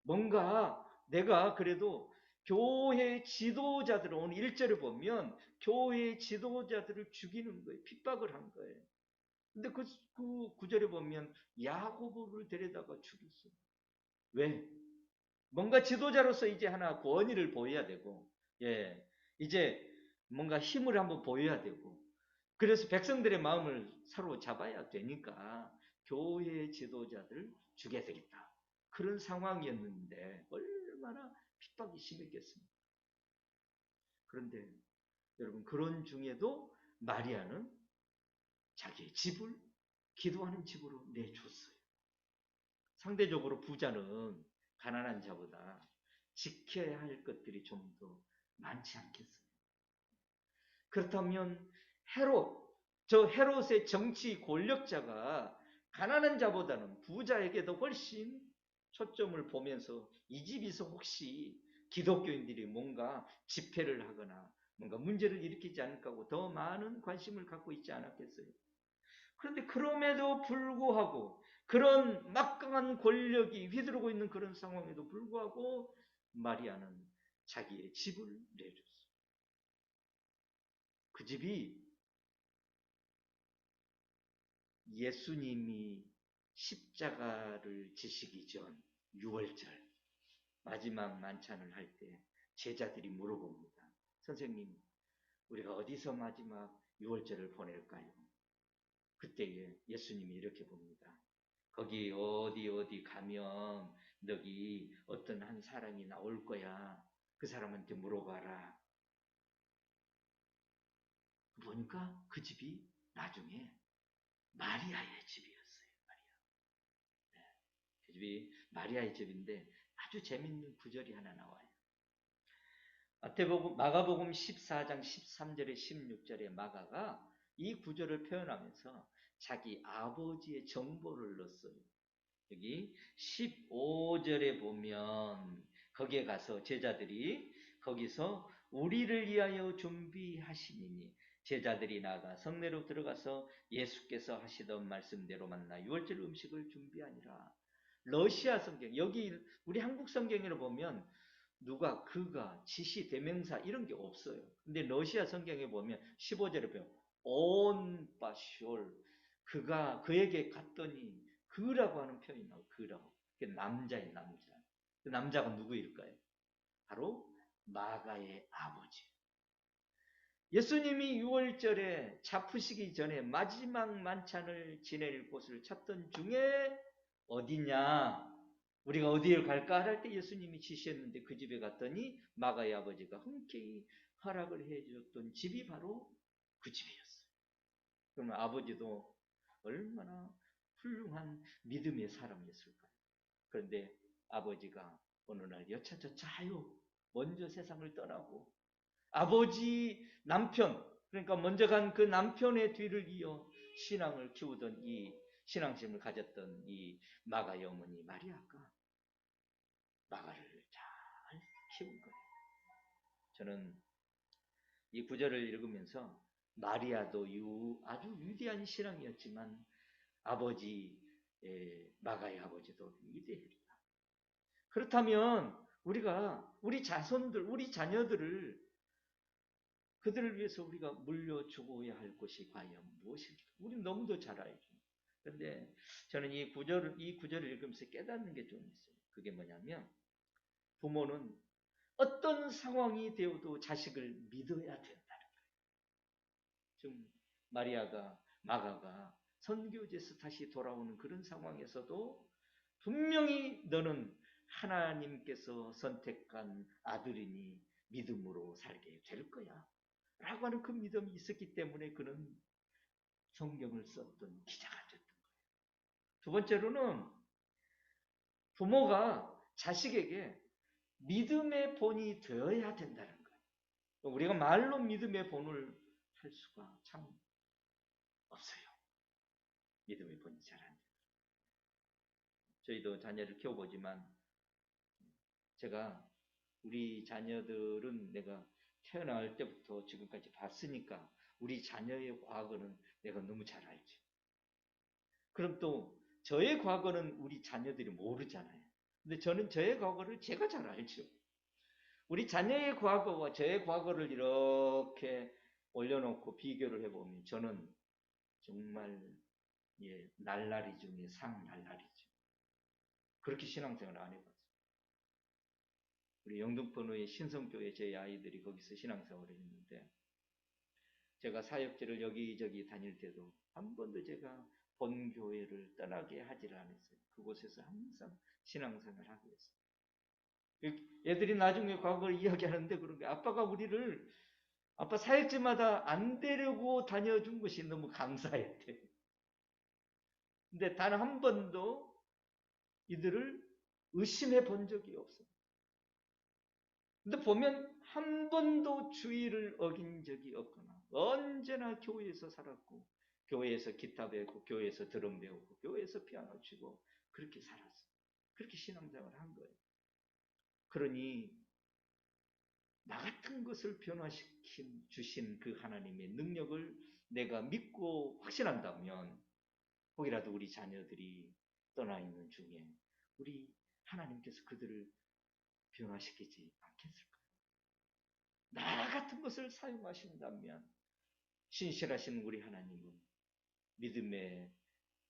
뭔가 내가 그래도 교회 지도자들을 오늘 1절을 보면 교회 지도자들을 죽이는 거예요. 핍박을 한 거예요. 근데 그 9절에 보면 야고보를 데려다가 죽였어요. 왜? 뭔가 지도자로서 이제 하나 권위를 보여야 되고, 이제 뭔가 힘을 한번 보여야 되고, 그래서 백성들의 마음을 사로잡아야 되니까 교회 지도자들 죽여야 되겠다. 그런 상황이었는데 얼마나 핍박이 심했겠습니까? 그런데 여러분, 그런 중에도 마리아는 자기의 집을 기도하는 집으로 내줬어요. 상대적으로 부자는 가난한 자보다 지켜야 할 것들이 좀 더 많지 않겠어요? 그렇다면 헤롯의 정치 권력자가 가난한 자보다는 부자에게도 훨씬 초점을 보면서 이 집에서 혹시 기독교인들이 뭔가 집회를 하거나 뭔가 문제를 일으키지 않을까 하고 더 많은 관심을 갖고 있지 않았겠어요? 그런데 그럼에도 불구하고 그런 막강한 권력이 휘두르고 있는 그런 상황에도 불구하고 마리아는 자기의 집을 내줬어요. 그 집이 예수님이 십자가를 지시기 전 6월절 마지막 만찬을 할 때 제자들이 물어봅니다. 선생님, 우리가 어디서 마지막 6월절을 보낼까요? 그때에 예수님이 이렇게 봅니다. 거기 어디 가면 너기 어떤 한 사람이 나올 거야. 그 사람한테 물어봐라. 보니까 그 집이 나중에 마리아의 집이었어요. 그 집이 마리아의 집인데 아주 재밌는 구절이 하나 나와요. 마가복음 14장 13절에 16절에 마가가 이 구절을 표현하면서 자기 아버지의 정보를 넣었어요. 여기 15절에 보면 거기에 가서 제자들이 거기서 우리를 위하여 준비하시니 제자들이 나가 성내로 들어가서 예수께서 하시던 말씀대로 만나 6월절 음식을 준비하니라. 러시아 성경, 여기 우리 한국 성경으로 보면 누가, 그가, 지시, 대명사 이런 게 없어요. 근데 러시아 성경에 보면 15절에 보면 온 바쇼를 그가 그에게 갔더니 그라고 하는 표현이 나와요. 그라고. 그게 남자예요, 남자. 그 남자가 누구일까요? 바로 마가의 아버지. 예수님이 6월절에 잡히시기 전에 마지막 만찬을 지낼 곳을 찾던 중에 어디냐? 우리가 어디를 갈까 할 때 예수님이 지시했는데 그 집에 갔더니 마가의 아버지가 흔쾌히 허락을 해줬던 집이 바로 그 집이었어요. 그러면 아버지도 얼마나 훌륭한 믿음의 사람이었을까요? 그런데 아버지가 어느 날 여차저차하여 먼저 세상을 떠나고 아버지 남편, 그러니까 먼저 간 그 남편의 뒤를 이어 신앙을 키우던 이 신앙심을 가졌던 이 마가의 어머니 마리아가 마가를 잘 키운 거예요. 저는 이 구절을 읽으면서 마리아도 아주 위대한 신앙이었지만 아버지 마가의 아버지도 위대했다. 그렇다면 우리가 우리 자손들, 우리 자녀들을 그들을 위해서 우리가 물려주고야 할 것이 과연 무엇일까? 우리는 너무도 잘 알죠. 그런데 저는 이 구절을 읽으면서 깨닫는 게 좀 있어요. 그게 뭐냐면 부모는 어떤 상황이 되어도 자식을 믿어야 된다는 거예요. 지금 마가가 선교지에서 다시 돌아오는 그런 상황에서도 분명히 너는 하나님께서 선택한 아들이니 믿음으로 살게 될 거야. 라고 하는 그 믿음이 있었기 때문에 그는 성경을 썼던 기자가 됐던 거예요. 두 번째로는 부모가 자식에게 믿음의 본이 되어야 된다는 거예요. 우리가 말로 믿음의 본을 할 수가 참 없어요. 믿음의 본이 잘 안 돼요. 저희도 자녀를 키워보지만 제가 우리 자녀들은 내가 태어날 때부터 지금까지 봤으니까 우리 자녀의 과거는 내가 너무 잘 알지. 그럼 또 저의 과거는 우리 자녀들이 모르잖아요. 근데 저는 저의 과거를 제가 잘 알죠. 우리 자녀의 과거와 저의 과거를 이렇게 올려놓고 비교를 해보면 저는 정말 날라리 중에 상날라리죠. 그렇게 신앙생활을 안 해봤어요. 우리 영등포의 신성교회 제 아이들이 거기서 신앙생활을 했는데 제가 사역지를 여기저기 다닐 때도 한 번도 제가 본 교회를 떠나게 하지를 않았어요. 그곳에서 항상 신앙생활을 하고 있어요. 애들이 나중에 과거를 이야기하는데 그런 게 아빠 사역지마다 안 데리고 다녀준 것이 너무 감사했대. 근데 단 한 번도 이들을 의심해 본 적이 없어요. 근데 보면 한 번도 주의를 어긴 적이 없거나 언제나 교회에서 살았고 교회에서 기타 배우고 교회에서 드럼 배우고 교회에서 피아노 치고 그렇게 살았어요. 그렇게 신앙생활을 한 거예요. 그러니 나 같은 것을 변화시킨 주신 그 하나님의 능력을 내가 믿고 확신한다면 혹이라도 우리 자녀들이 떠나 있는 중에 우리 하나님께서 그들을 변화시키지 않겠을까요? 나 같은 것을 사용하신다면 신실하신 우리 하나님은 믿음의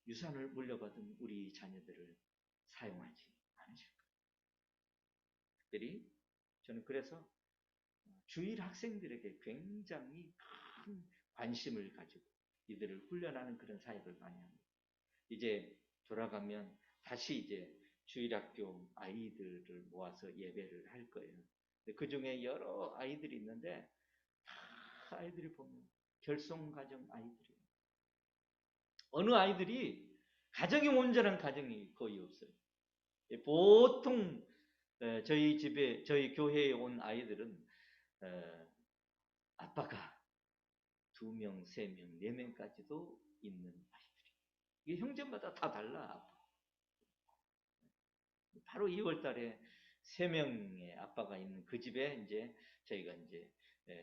유산을 물려받은 우리 자녀들을 사용하지 않으실까요? 특별히 저는 그래서 주일 학생들에게 굉장히 큰 관심을 가지고 이들을 훈련하는 그런 사역을 많이 합니다. 이제 돌아가면 다시 이제 주일학교 아이들을 모아서 예배를 할 거예요. 그 중에 여러 아이들이 있는데 다 아이들이 보면 결손가정 아이들이에요. 어느 아이들이 가정이 온전한 가정이 거의 없어요. 보통 저희 교회에 온 아이들은 아빠가 2명, 3명, 4명까지도 있는 아이들이. 이게 형제마다 다 달라. 아빠. 바로 2월 달에 3명의 아빠가 있는 그 집에 이제 저희가 이제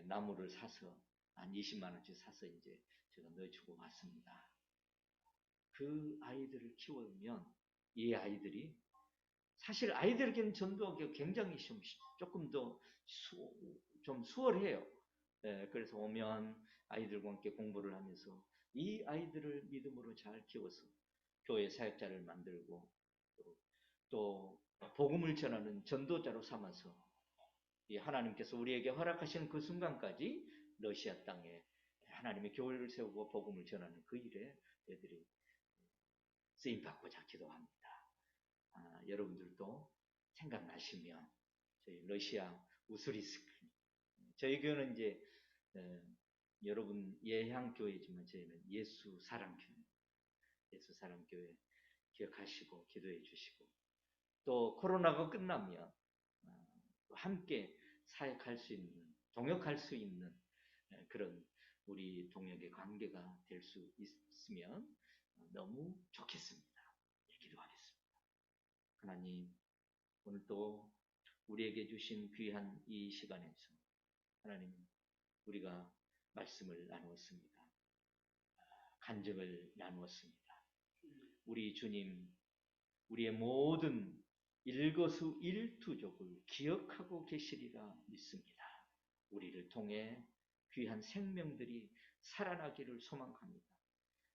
나무를 사서 한 20만 원씩 사서 이제 제가 넣어주고 왔습니다. 그 아이들을 키우면 이 아이들이 사실 아이들에게는 전도하기가 굉장히 조금 더 좀 수월해요. 그래서 오면 아이들과 함께 공부를 하면서 이 아이들을 믿음으로 잘 키워서 교회 사역자를 만들고 또 복음을 전하는 전도자로 삼아서 하나님께서 우리에게 허락하신 그 순간까지 러시아 땅에 하나님의 교회를 세우고 복음을 전하는 그 일에 애들이 쓰임받고자 기도합니다. 여러분들도 생각나시면 저희 러시아 우스리스크 저희 교회는 이제 여러분 예향교회지만 저희는 예수사랑교회 기억하시고 기도해 주시고 또 코로나가 끝나면 함께 사역할 수 있는 동역할 수 있는 그런 우리 동역의 관계가 될 수 있으면 너무 좋겠습니다. 기도하겠습니다. 하나님, 오늘 또 우리에게 주신 귀한 이 시간에서 하나님, 우리가 말씀을 나누었습니다. 간증을 나누었습니다. 우리 주님, 우리의 모든 일거수일투족을 기억하고 계시리라 믿습니다. 우리를 통해 귀한 생명들이 살아나기를 소망합니다.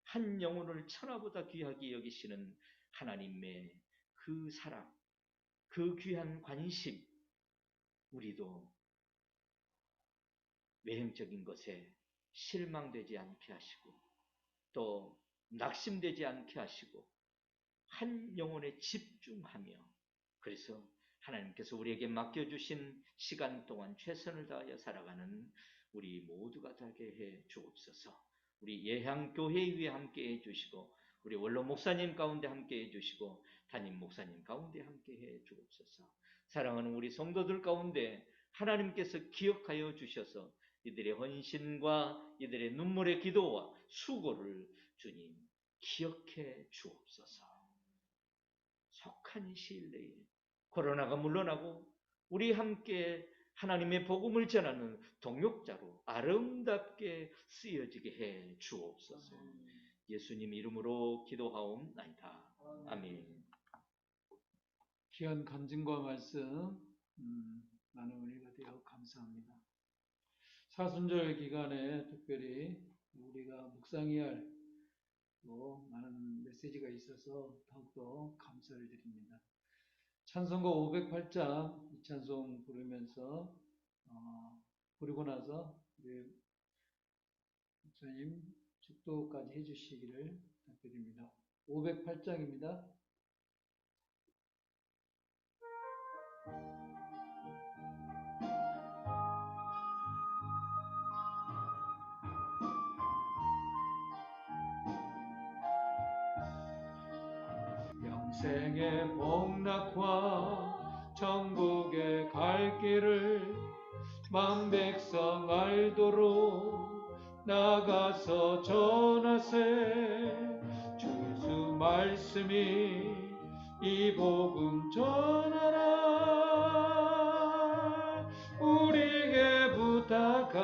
한 영혼을 천하보다 귀하게 여기시는 하나님의 그 사랑, 그 귀한 관심, 우리도 외형적인 것에 실망되지 않게 하시고 또 낙심되지 않게 하시고 한 영혼에 집중하며, 그래서 하나님께서 우리에게 맡겨주신 시간 동안 최선을 다하여 살아가는 우리 모두가 되게 해 주옵소서. 우리 예향교회 위에 함께 해주시고 우리 원로 목사님 가운데 함께 해주시고 담임 목사님 가운데 함께 해 주옵소서. 사랑하는 우리 성도들 가운데 하나님께서 기억하여 주셔서 이들의 헌신과 이들의 눈물의 기도와 수고를 주님 기억해 주옵소서. 속한 시일 내에 코로나가 물러나고 우리 함께 하나님의 복음을 전하는 동역자로 아름답게 쓰여지게 해 주옵소서. 예수님 이름으로 기도하옵나이다. 아멘. 귀한 간증과 말씀 많은 은혜가 되어 감사합니다. 사순절 기간에 특별히 우리가 묵상해야 할 많은 메시지가 있어서 더욱더 감사를 드립니다. 찬송가 508장 이 찬송 부르면서 부르고 나서 우리 목사님 축도까지 해주시기를 부탁드립니다. 508장입니다. 영생의 복락과 천국에 갈 길을 만백성 알도록 나가서 전하세. 주 예수 말씀이 이 복음 전하라 우리에게 부탁하셨네.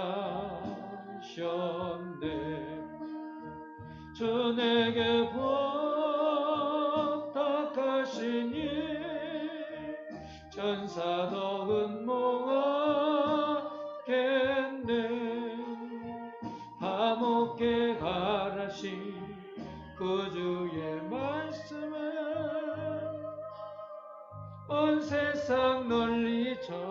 전에게 부탁하시니 천사도 응모하겠네. 하목게 하라신 그 주의 말씀을 온 세상 널리 전하세.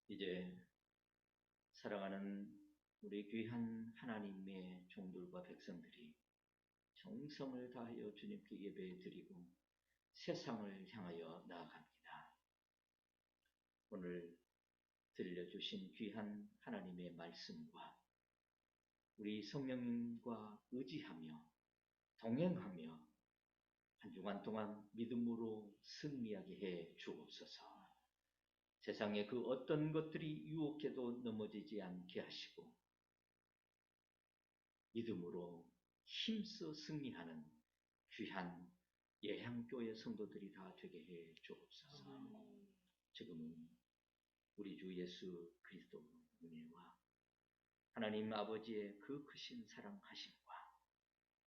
이제 사랑하는 우리 귀한 하나님의 종들과 백성들이 정성을 다하여 주님께 예배드리고 세상을 향하여 나아갑니다. 오늘 들려주신 귀한 하나님의 말씀과 우리 성령님과 의지하며 동행하며 한 주간 동안 믿음으로 승리하게 해 주옵소서. 세상의 그 어떤 것들이 유혹해도 넘어지지 않게 하시고 믿음으로 힘써 승리하는 귀한 예향교회 성도들이 다 되게 해 주옵소서. 지금은 우리 주 예수 그리스도 은혜와 하나님 아버지의 그 크신 사랑하심과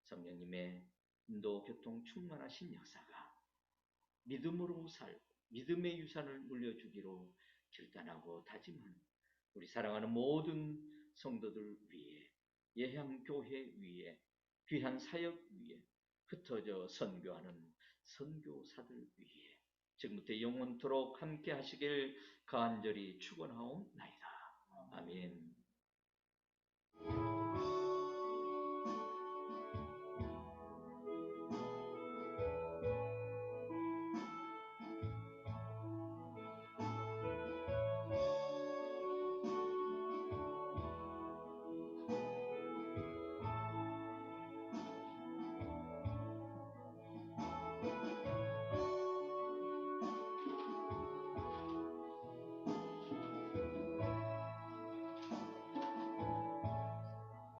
성령님의 인도 교통 충만하신 역사가 믿음으로 살고 믿음의 유산을 물려주기로 결단하고 다짐한 우리 사랑하는 모든 성도들 위에, 예향교회 위에, 귀한 사역 위에, 흩어져 선교하는 선교사들 위에 지금부터 영원토록 함께 하시길 간절히 축원하옵나이다. 아멘.